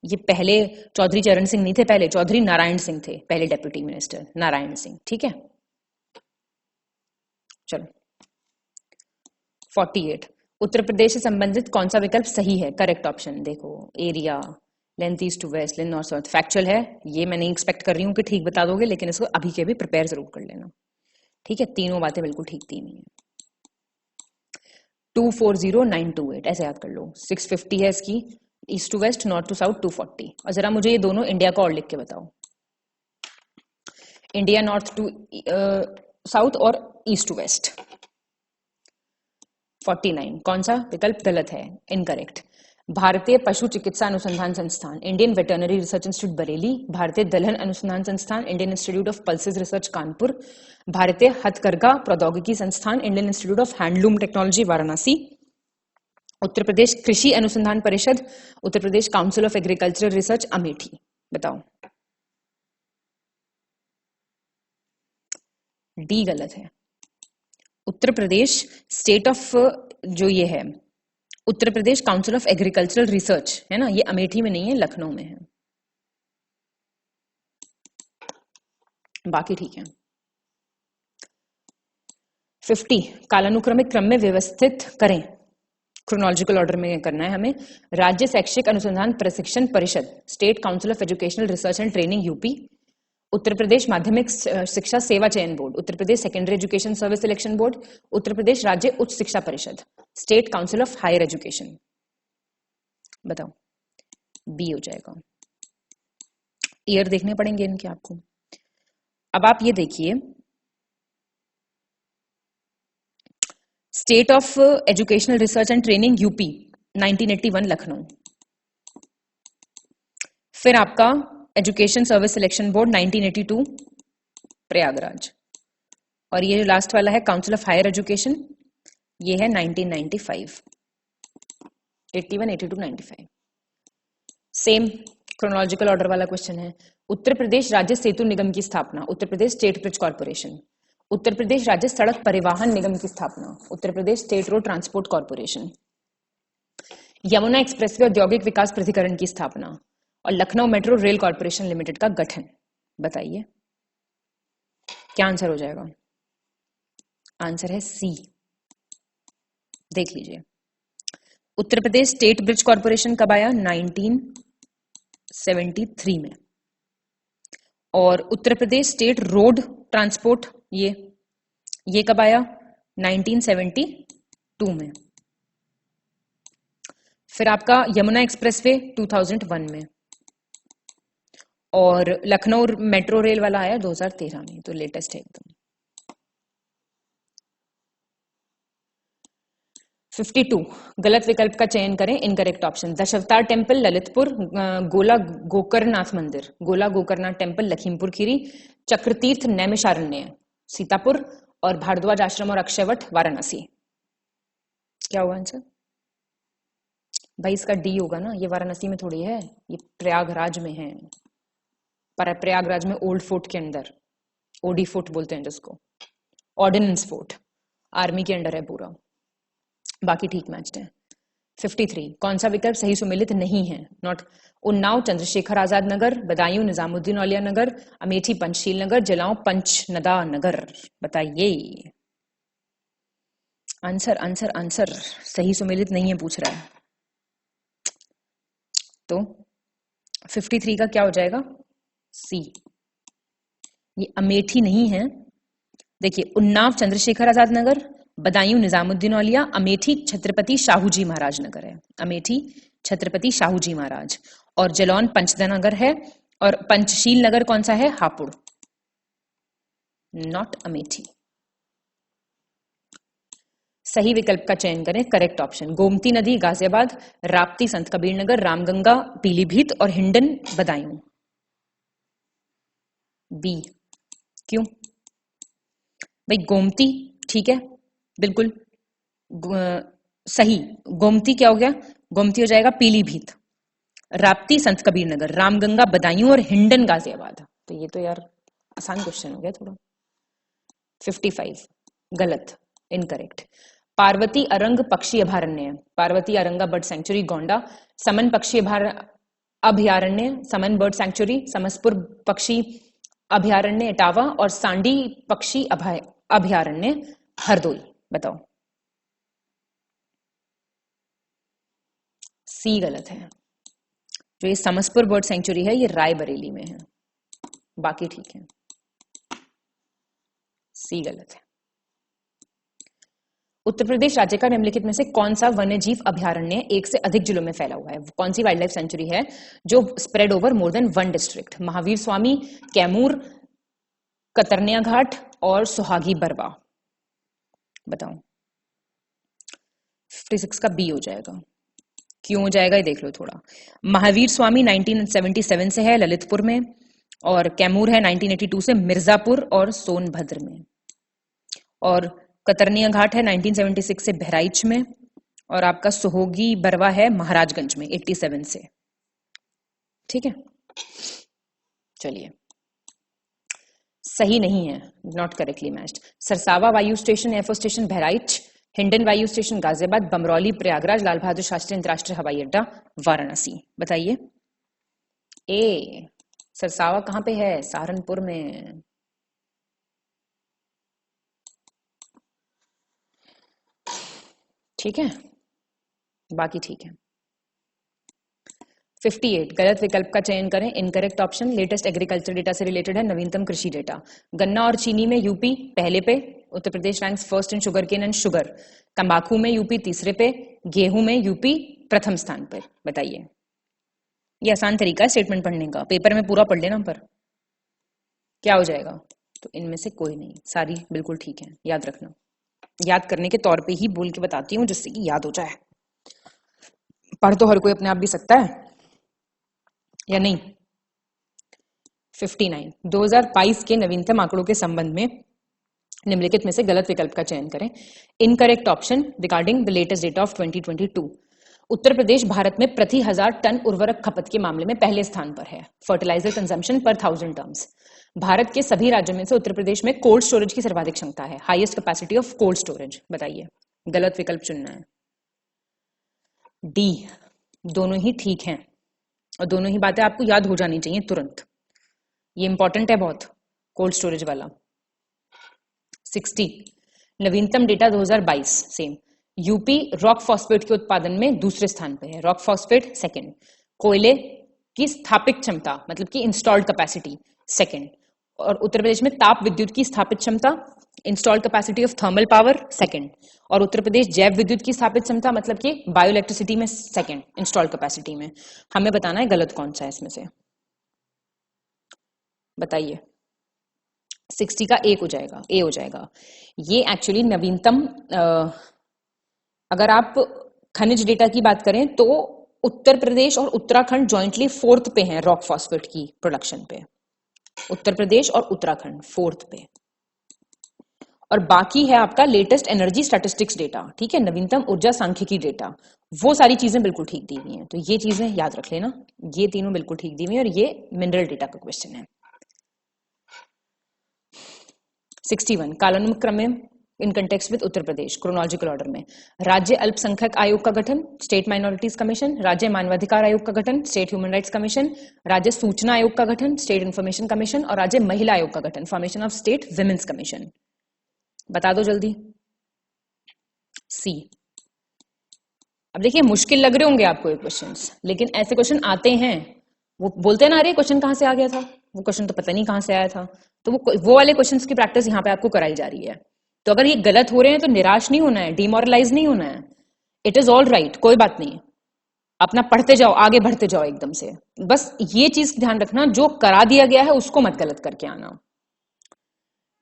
ये पहले चौधरी चरण सिंह नहीं थे, पहले चौधरी नारायण सिंह थे पहले डेप्यूटी मिनिस्टर, नारायण सिंह। ठीक है, चलो 48 उत्तर प्रदेश से संबंधित कौन सा विकल्प सही है? Correct option. देखो, area, length east to west, length north south. Factual है ये, मैं नहीं एक्सपेक्ट कर रही हूँ कि ठीक बता दोगे, लेकिन इसको अभी के भी प्रिपेयर जरूर कर लेना। ठीक है, तीनों बातें बिल्कुल ठीक थी नहीं है। 240928 ऐसे याद कर लो। 650 है इसकी, east to west, north to south 240। और जरा मुझे ये दोनों इंडिया का और लिख के बताओ। इंडिया नॉर्थ टू साउथ और ईस्ट टू वेस्ट। 49 कौन सा विकल्प गलत है? इनकरेक्ट। भारतीय पशु चिकित्सा अनुसंधान संस्थान, Indian veterinary research institute Bareilly, भारतीय दलहन अनुसंधान संस्थान, Indian institute of pulses research Kanpur, भारतीय हथकरघा प्रौद्योगिकी संस्थान, Indian institute of handloom technology Varanasi, Uttar Pradesh कृषि अनुसंधान परिषद, Uttar Pradesh council of agricultural research Amethi. बताओ, डी गलत है। उत्तर प्रदेश स्टेट ऑफ, जो ये है Uttar Pradesh council of agricultural research है ना, ये अमेठी में नहीं है, लखनऊ में है। बाकी ठीक है। 50 कालानुक्रमिक क्रम में व्यवस्थित करें। क्रोनोलॉजिकल ऑर्डर में करना है हमें। राज्य शैक्षिक अनुसंधान प्रशिक्षण परिषद, state council of educational research and training UP, Uttar Pradesh माध्यमिक शिक्षा सेवा चयन बोर्ड, Uttar Pradesh secondary education service selection board, Uttar Pradesh राज्य उच्च शिक्षा परिषद, state council of higher education. बताओ, बी हो जाएगा। ईयर देखने पड़ेंगे इनके आपको। अब आप ये देखिए, state of educational research and training UP 1981 Lucknow, फिर आपका education service selection board 1982 Prayagraj, और ये जो लास्ट वाला है काउंसिल ऑफ हायर एजुकेशन, ये है 1995। 81, 82, 95 सेम क्रोनोलॉजिकल ऑर्डर वाला क्वेश्चन है। उत्तर प्रदेश राज्य सेतु निगम की स्थापना, Uttar Pradesh state bridge corporation, Uttar Pradesh राज्य सड़क परिवहन निगम की स्थापना, Uttar Pradesh state road transport corporation. Yamuna expressway औद्योगिक विकास प्राधिकरण की स्थापना और Lucknow metro rail corporation limited का गठन। बताइए क्या आंसर हो जाएगा? आंसर है सी। देख लीजिए, उत्तर प्रदेश स्टेट ब्रिज कॉर्पोरेशन कब आया? 1973 में। और उत्तर प्रदेश स्टेट रोड ट्रांसपोर्ट ये कब आया? 1972 में। फिर आपका यमुना एक्सप्रेसवे 2001 में, और लखनऊ मेट्रो रेल वाला आया 2013 में, तो लेटेस्ट है एकदम। 52 गलत विकल्प का चयन करें, incorrect option. Dashavatar temple Lalitpur, गोला गोकर्णनाथ मंदिर, गोला गोकर्णनाथ टेम्पल लखीमपुर खीरी, चक्रतीर्थ नैमिषारण्य सीतापुर, और भारद्वाज आश्रम और अक्षयवट वाराणसी। क्या हुआ आंसर भाई? इसका डी होगा ना, ये वाराणसी में थोड़ी है, ये प्रयागराज में है। पर प्रयागराज में ओल्ड फोर्ट के अंदर, ओडी फोर्ट बोलते हैं जिसको, ऑर्डिनेंस फोर्ट, आर्मी के अंडर है पूरा। बाकी ठीक मैच्ड है। 53 कौन सा विकल्प सही सुमेलित नहीं है? नॉट उन्नाव चंद्रशेखर आजाद नगर, बदायूं निजामुद्दीन औलिया नगर, अमेठी पंचशील नगर, जलाओं पंचनदा नगर। बताइए आंसर आंसर आंसर। सही सुमेलित नहीं है पूछ रहा है, तो 53 का क्या हो जाएगा? सी। ये अमेठी नहीं है। देखिए, उन्नाव चंद्रशेखर आजाद नगर, बदायूं निजामुद्दीन औलिया, अमेठी छत्रपति शाहूजी महाराज नगर है, अमेठी छत्रपति शाहूजी महाराज, और जलौन पंचदा नगर है, और पंचशील नगर कौन सा है? हापुड़, नॉट अमेठी। सही विकल्प का चयन करें, करेक्ट ऑप्शन। गोमती नदी गाजियाबाद, राप्ती संत कबीर नगर, रामगंगा पीलीभीत, और हिंडन बदायूं। बी। क्यों भाई? गोमती ठीक है, बिल्कुल सही। गोमती क्या हो गया? गोमती हो जाएगा पीलीभीत, राप्ती संत कबीर नगर, रामगंगा बदायूं, और हिंडन गाजियाबाद। तो ये तो यार आसान क्वेश्चन हो गया थोड़ा। 55 गलत, इनकरेक्ट। पार्वती अरंग पक्षी अभयारण्य, पार्वती अरंगा बर्ड सेंचुरी गोंडा, समन पक्षी अभयारण्य, समन बर्ड सेंचुरी, समसपुर पक्षी अभयारण्य इटावा, और सांडी पक्षी अभयारण्य हरदोई। बताओ। सी गलत है। जो ये समसपुर बर्ड सेंचुरी है ये रायबरेली में है, बाकी ठीक है। सी गलत है। उत्तर प्रदेश राज्य का निम्नलिखित में से कौन सा वन्यजीव अभयारण्य एक से अधिक जिलों में फैला हुआ है? कौन सी वाइल्ड लाइफ सेंचुरी है जो spread over more than 1 district? Mahavir Swami, Kaimur, Katarniya Ghat, और सुहागी बरवा। बताओ। 56 का बी हो जाएगा। क्यों हो जाएगा ये देख लो थोड़ा। महावीर स्वामी 1977 से है ललितपुर में, और कैमूर है 1982 से मिर्जापुर और सोनभद्र में, और कतरनिया घाट है 1976 से बहराइच में, और आपका सुहोगी बरवा है महाराजगंज में 87 से। ठीक है, चलिए। सही नहीं है, नॉट करेक्टली मैच्ड। सरसावा वायु station air force station Bahraich, Hindon वायु स्टेशन गाजियाबाद, बमरौली प्रयागराज, लाल बहादुर शास्त्री अंतरराष्ट्रीय हवाई अड्डा वाराणसी। बताइए। ए सरसावा कहां पे है? सहारनपुर में। ठीक है, बाकी ठीक है। 58 गलत विकल्प का चयन करें, incorrect option. Latest agriculture data से रिलेटेड है, नवीनतम कृषि डेटा। गन्ना और चीनी में यूपी पहले पे, Uttar Pradesh ranks first in sugar cane and sugar. तंबाकू में यूपी तीसरे पे, गेहूं में यूपी प्रथम स्थान पर। बताइए। ये आसान तरीका है स्टेटमेंट पढ़ने का, पेपर में पूरा पढ़ लेना पर क्या हो जाएगा। तो इनमें से कोई नहीं, सारी बिल्कुल ठीक है, याद रखना। याद करने के तौर पे ही बोल के बताती हूँ जिससे कि याद हो जाए। पढ़ तो हर कोई अपने आप भी सकता है या नहीं। 59 2022 के नवीनतम आंकड़ों के संबंध में निम्नलिखित में से गलत विकल्प का चयन करें, incorrect option regarding the latest data of 2022। Uttar Pradesh Bharat में प्रति 1000 टन उर्वरक खपत के मामले में पहले स्थान पर है, फर्टिलाइजर कंजम्पशन पर 1000 टर्म्स। भारत के सभी राज्यों में से उत्तर प्रदेश में कोल्ड स्टोरेज की सर्वाधिक क्षमता है, highest capacity of cold storage. बताइए, गलत विकल्प चुनना है। डी, दोनों ही ठीक हैं और दोनों ही बातें आपको याद हो जानी चाहिए तुरंत, ये इंपॉर्टेंट है बहुत, कोल्ड स्टोरेज वाला। 60, नवीनतम data 2022 same. UP rock phosphate के उत्पादन में दूसरे स्थान पे है, रॉक फॉस्फेट सेकंड। कोयले की स्थापित क्षमता मतलब कि इंस्टॉल्ड कैपेसिटी सेकंड। और उत्तर प्रदेश में ताप विद्युत की स्थापित क्षमता, installed capacity of thermal power second. और उत्तर प्रदेश जैव विद्युत की स्थापित क्षमता मतलब कि बायो इलेक्ट्रिसिटी में सेकंड, इंस्टॉल्ड कैपेसिटी में। हमें बताना है गलत कौन सा है इसमें से, बताइए। 60 का एक हो जाएगा, ए हो जाएगा। ये एक्चुअली नवीनतम, अगर आप खनिज डेटा की बात करें तो उत्तर प्रदेश और उत्तराखंड जॉइंटली 4th पे हैं रॉक फॉस्फेट की प्रोडक्शन पे, उत्तर प्रदेश और उत्तराखंड 4th पे। और बाकी है आपका लेटेस्ट एनर्जी स्टैटिस्टिक्स डेटा, ठीक है, नवीनतम ऊर्जा सांख्यिकी डेटा, वो सारी चीजें बिल्कुल ठीक दी हुई हैं। तो ये चीजें याद रख लेना, ये तीनों बिल्कुल ठीक दी हुई हैं और ये मिनरल डेटा का क्वेश्चन है। 61, कालानुक्रम क्रम में in context with Uttar Pradesh, chronological order में। राज्य अल्पसंख्यक आयोग का गठन, स्टेट माइनॉरिटीज कमीशन। राज्य मानवाधिकार आयोग का गठन, स्टेट ह्यूमन राइट्स कमीशन। राज्य सूचना आयोग का गठन, स्टेट इंफॉर्मेशन कमीशन। और राज्य महिला आयोग का गठन, formation of state women's commission. बता दो जल्दी। सी। अब देखिए मुश्किल लग रहे होंगे आपको ये क्वेश्चंस, लेकिन ऐसे क्वेश्चन आते हैं। वो बोलते हैं ना, अरे क्वेश्चन कहां से आ गया था, वो क्वेश्चन तो पता नहीं कहां से आया था। तो वो वाले क्वेश्चंस की प्रैक्टिस यहाँ पे आपको कराई जा रही है। तो अगर ये गलत हो रहे हैं तो निराश नहीं होना है, डिमोरलाइज नहीं होना है। इट इज ऑल राइट, कोई बात नहीं, अपना पढ़ते जाओ, आगे बढ़ते जाओ एकदम से। बस ये चीज ध्यान रखना, जो करा दिया गया है उसको मत गलत करके आना,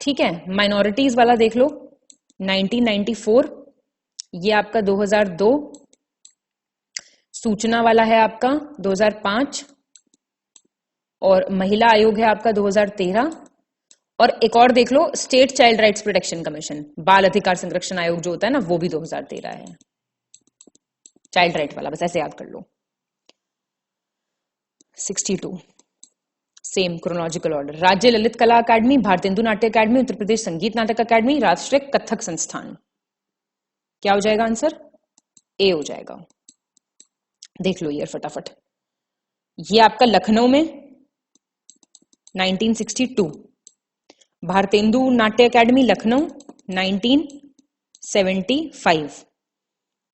ठीक है। माइनॉरिटीज वाला देख लो, 1994, ये आपका 2002। सूचना वाला है आपका 2005 और महिला आयोग है आपका 2013। और एक और देख लो, state child rights protection commission, बाल अधिकार संरक्षण आयोग जो होता है ना, वो भी 2013 है, चाइल्ड राइट वाला, बस ऐसे याद कर लो। 62, सेम क्रोनोलॉजिकल ऑर्डर। राज्य ललित कला अकादमी, भारतेंदु नाट्य अकादमी, उत्तर प्रदेश संगीत नाटक अकादमी, राष्ट्रीय कथक संस्थान। क्या हो जाएगा आंसर? ए हो जाएगा। देख लो ये फटाफट, ये आपका लखनऊ में 1962, भारतेंदु नाट्य अकादमी लखनऊ 1975,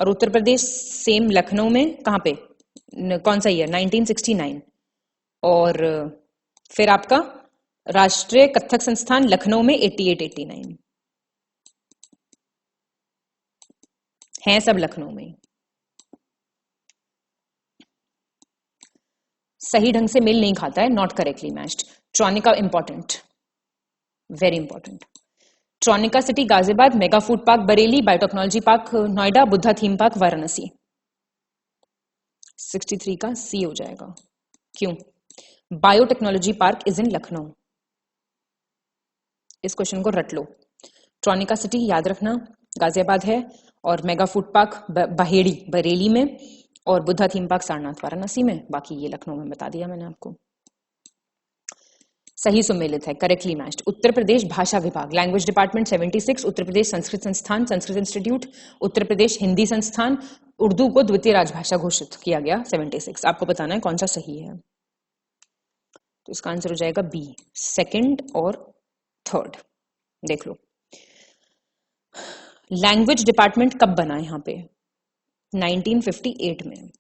और उत्तर प्रदेश सेम लखनऊ में, कहां पे, कौन सा ईयर, 1969। और फिर आपका राष्ट्रीय कथक संस्थान लखनऊ में 88-89 हैं, सब लखनऊ में। सही ढंग से मेल नहीं खाता है, not correctly matched. Tronica important, very important. Tronica city Ghaziabad, mega food park Bareilly, biotechnology park Noida, Buddha theme park Varanasi. 63 का सी हो जाएगा। क्यों? Biotechnology park is in Lucknow. इस क्वेश्चन को रट लो। ट्रॉनिका सिटी याद रखना गाजियाबाद है, और mega food park Baheri Bareilly में, और बुद्धा थीम पार्क सारनाथ वाराणसी में। बाकी ये लखनऊ में बता दिया मैंने आपको। सही सुमेलित है, करेक्टली मैच्ड। उत्तर प्रदेश भाषा विभाग, लैंग्वेज डिपार्टमेंट 76, उत्तर प्रदेश संस्कृत संस्थान, संस्कृत इंस्टीट्यूट, उत्तर प्रदेश हिंदी संस्थान, उर्दू को द्वितीय राजभाषा घोषित किया गया 76। आपको बताना है कौन सा सही है। तो इसका आंसर हो जाएगा बी, सेकंड और थर्ड। देख लो, लैंग्वेज डिपार्टमेंट कब बना है यहाँ पे? 1958 में।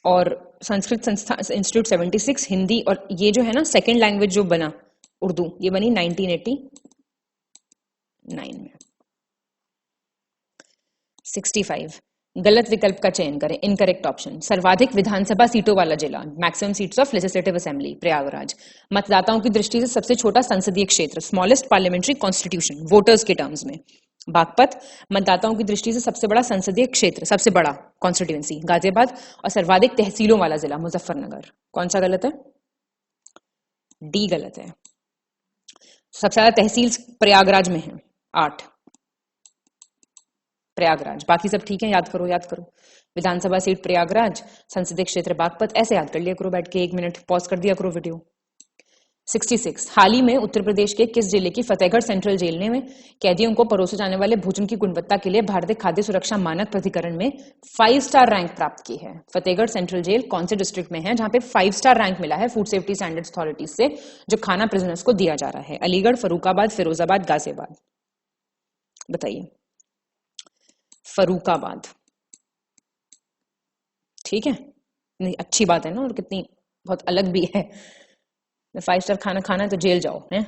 और संस्कृत संस्थान इंस्टीट्यूट 76, हिंदी, और ये जो है ना सेकंड लैंग्वेज जो बना उर्दू, ये बनी 1989 में। 65, गलत विकल्प का चयन करें, इनकरेक्ट ऑप्शन। सर्वाधिक विधानसभा सीटों वाला जिला, maximum seats of legislative assembly, Prayagraj. मतदाताओं की दृष्टि से सबसे छोटा संसदीय क्षेत्र, स्मॉलेस्ट पार्लियामेंट्री कॉन्स्टिट्यूशन, वोटर्स के टर्म्स में, बागपत। मतदाताओं की दृष्टि से सबसे बड़ा संसदीय क्षेत्र, सबसे बड़ा कॉन्स्टिट्यूएंसी, गाजियाबाद। और सर्वाधिक तहसीलों वाला जिला, मुजफ्फरनगर। कौन सा गलत है? डी गलत है। सबसे ज्यादा तहसील प्रयागराज में है, 8 प्रयागराज। बाकी सब ठीक है, याद करो याद करो। विधानसभा सीट प्रयागराज, संसदीय क्षेत्र बागपत, ऐसे याद कर लिया करो बैठ के। 1 मिनट पॉज कर दिया करो वीडियो, 66 हाल ही में उत्तर प्रदेश के किस जिले की फतेहगढ़ सेंट्रल जेल ने में कैदियों को परोसे जाने वाले भोजन की गुणवत्ता के लिए भारतीय खाद्य सुरक्षा मानक प्राधिकरण में 5 स्टार रैंक प्राप्त की है? फतेहगढ़ सेंट्रल जेल कौन से डिस्ट्रिक्ट में है जहां पे 5 स्टार रैंक मिला है फूड सेफ्टी स्टैंडर्ड्स अथॉरिटी से, जो खाना प्रिजनर्स को दिया जा रहा है? अलीगढ़, फर्रुखाबाद, फिरोजाबाद, गाजियाबाद? बताइए। फर्रुखाबाद, ठीक है, नहीं अच्छी बात है ना, और कितनी बहुत अलग भी है। 5 स्टार खाना खाना है तो जेल जाओ है।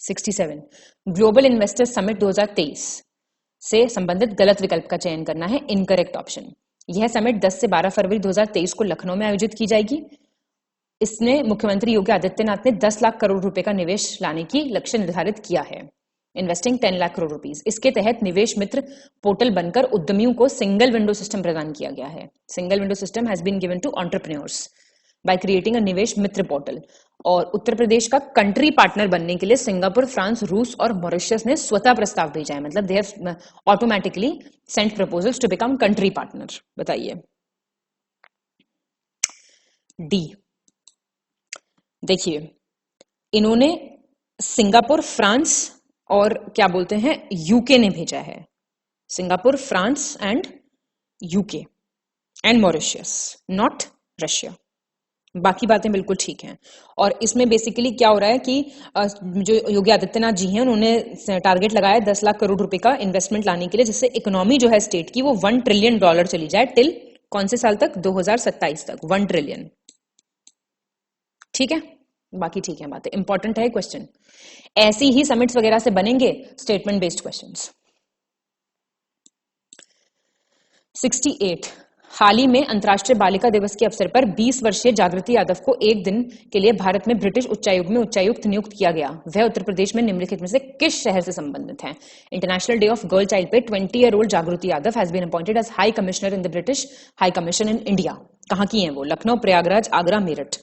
67 ग्लोबल इन्वेस्टर समिट 2023 से संबंधित गलत विकल्प का चयन करना है, इनकरेक्ट ऑप्शन। यह समिट 10 से 12 फरवरी 2023 को लखनऊ में आयोजित की जाएगी। इसने मुख्यमंत्री योगी आदित्यनाथ ने 10 लाख करोड़ रुपए का निवेश लाने की लक्ष्य निर्धारित किया है, इन्वेस्टिंग 10 लाख करोड़ रुपीस। इसके तहत निवेश मित्र पोर्टल बनकर उद्यमियों को सिंगल विंडो सिस्टम प्रदान किया गया है। Single window system has been given to entrepreneurs by creating a Nivesh Mitra portal. और उत्तर प्रदेश का कंट्री पार्टनर बनने के लिए सिंगापुर, फ्रांस, रूस और मॉरिशस ने स्वतः प्रस्ताव भेजा है, मतलब they have automatically sent proposals to become country partner. बताइए। डी, देखिए इन्होंने सिंगापुर, फ्रांस और क्या बोलते हैं यूके ने भेजा है। Singapore, France and UK and Mauritius, not Russia. बाकी बातें बिल्कुल ठीक हैं। और इसमें बेसिकली क्या हो रहा है कि जो योगी आदित्यनाथ जी हैं उन्होंने टारगेट लगाया 10 लाख करोड़ रुपए का इन्वेस्टमेंट लाने के लिए, जिससे इकोनॉमी जो है स्टेट की वो $1 ट्रिलियन चली जाए टिल कौन से साल तक? 2027 तक 1 ट्रिलियन। ठीक है, बाकी ठीक है बातें, इंपॉर्टेंट है क्वेश्चन। ऐसी ही समिट्स वगैरह से बनेंगे स्टेटमेंट बेस्ड क्वेश्चंस। 68 हाल ही में अंतर्राष्ट्रीय बालिका दिवस के अवसर पर 20 वर्षीय जागृति यादव को एक दिन के लिए भारत में ब्रिटिश उच्चायोग में उच्चायुक्त नियुक्त किया गया। वह उत्तर प्रदेश में निम्नलिखित में से किस शहर से संबंधित है? International day of girl child पे 20-year-old Jagriti Yadav has been appointed as high commissioner in the British high commission in India. कहां की है वो? लखनऊ, प्रयागराज, आगरा, मेरठ?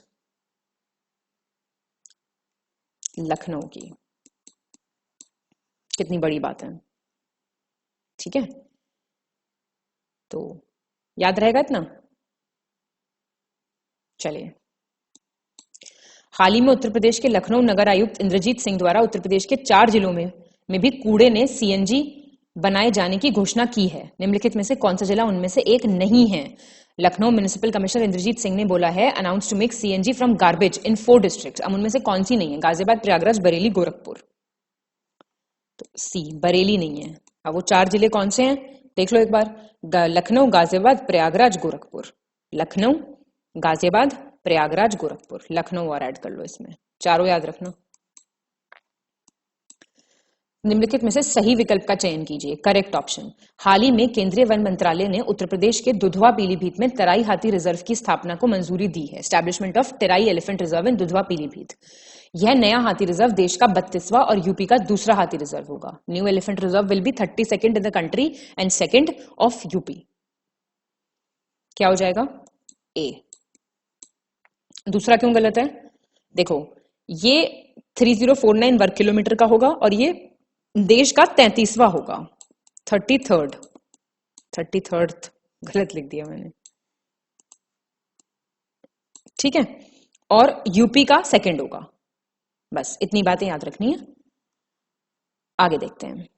लखनऊ की। कितनी बड़ी बात है, ठीक है, तो याद रहेगा इतना। चलिए, हाल ही में उत्तर प्रदेश के लखनऊ नगर आयुक्त इंद्रजीत सिंह द्वारा उत्तर प्रदेश के 4 जिलों में भी कूड़े ने सीएनजी बनाए जाने की घोषणा की है। निम्नलिखित में से कौन सा जिला उनमें से एक नहीं है? लखनऊ म्युनिसिपल कमिश्नर इंद्रजीत सिंह ने बोला है announce to make CNG from garbage in 4 districts. अब उनमें से कौन सी नहीं है? गाजियाबाद, प्रयागराज, बरेली, गोरखपुर। तो सी, बरेली नहीं है। अब वो 4 जिले कौन से हैं देख लो एक बार, लखनऊ, गाजियाबाद, प्रयागराज, गोरखपुर। लखनऊ, गाजियाबाद, प्रयागराज, गोरखपुर। लखनऊ और ऐड कर लो इसमें, चारों याद रखना। निम्नलिखित में से सही विकल्प का चयन कीजिए, करेक्ट ऑप्शन। हाल ही में केंद्रीय वन मंत्रालय ने उत्तर प्रदेश के दुधवा पीलीभीत में तराई हाथी रिजर्व की स्थापना को मंजूरी दी है। Establishment of try elephant reserve in Dudhwa Pilibhit. यह नया हाथी रिजर्व देश का 32वां और यूपी का दूसरा हाथी रिजर्व होगा। New elephant reserve will be 32nd in the country and 2nd of UP. क्या हो जाएगा? ए। दूसरा क्यों गलत है? देखो, ये 3049 वर्ग किलोमीटर का होगा और ये देश का 33वां होगा। 33rd गलत लिख दिया मैंने, ठीक है, और यूपी का 2nd होगा। बस इतनी बातें याद रखनी है। आगे देखते हैं।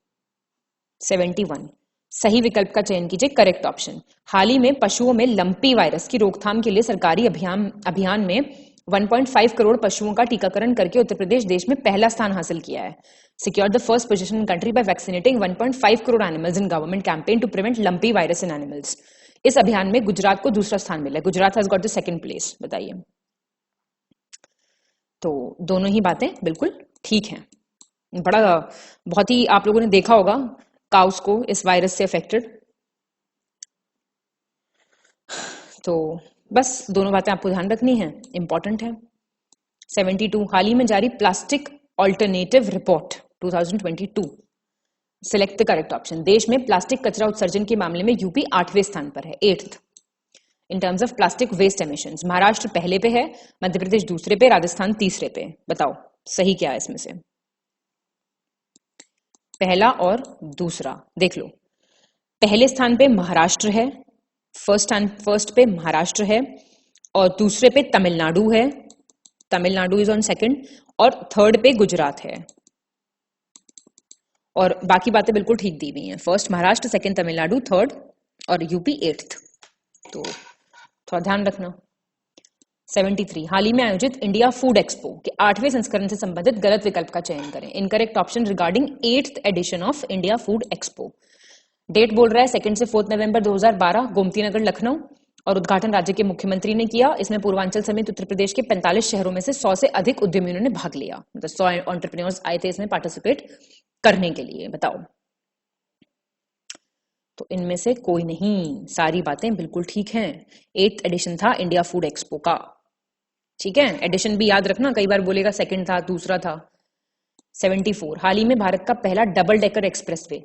71 सही विकल्प का चयन कीजिए, करेक्ट ऑप्शन। हाल ही में पशुओं में लंपी वायरस की रोकथाम के लिए सरकारी अभियान में 1.5 करोड़ पशुओं का टीकाकरण करके उत्तर प्रदेश देश में पहला स्थान हासिल किया है। Secure the first position in country by vaccinating 1.5 crore animals in government campaign to prevent lumpy virus in animals. इस अभियान में गुजरात को दूसरा स्थान मिला है। Gujarat has got the 2nd place. बताइए। तो दोनों ही बातें बिल्कुल ठीक हैं। बहुत ही आप लोगों ने देखा होगा काउस को इस वायरस से अफेक्टेड। तो बस दोनों बातें आपको ध्यान रखनी है, इंपॉर्टेंट है। 72 हाल ही में जारी plastic alternative report 2022 select the correct option. देश में प्लास्टिक कचरा उत्सर्जन के मामले में यूपी 8वें स्थान पर है, 8th in terms of plastic waste emissions. Maharashtra पहले पे है, मध्य प्रदेश दूसरे पे, राजस्थान तीसरे पे। बताओ सही क्या है इसमें से? पहला और दूसरा देख लो। पहले स्थान पे महाराष्ट्र है, फर्स्ट पे महाराष्ट्र है, और दूसरे पे तमिलनाडु है, तमिलनाडु इज ऑन सेकंड और थर्ड पे गुजरात है। और बाकी बातें बिल्कुल ठीक दी हुई हैं, first Maharashtra, second Tamil Nadu, third और यूपी 8th। तो थोड़ा ध्यान रखना। 73 हाल ही में आयोजित इंडिया फूड एक्सपो के 8वें संस्करण से संबंधित गलत विकल्प का चयन करें। Incorrect option regarding 8th edition of India food expo. Date बोल रहा है 2 से 4 नवंबर 2012, गोमती नगर, लखनऊ, और उद्घाटन राज्य के मुख्यमंत्री ने किया। इसमें पूर्वांचल समेत उत्तर प्रदेश के 45 शहरों में से 100 से अधिक उद्यमियों ने भाग लिया, मतलब 100 एंटरप्रेन्योर्स आए थे इसमें पार्टिसिपेट करने के लिए। बताओ, तो इनमें से कोई नहीं, सारी बातें बिल्कुल ठीक हैं। 8th एडिशन था इंडिया फूड एक्सपो का, ठीक है। एडिशन भी याद रखना, कई बार बोलेगा सेकंड था, दूसरा था। 74 हाल ही में भारत का पहला डबल डेकर एक्सप्रेसवे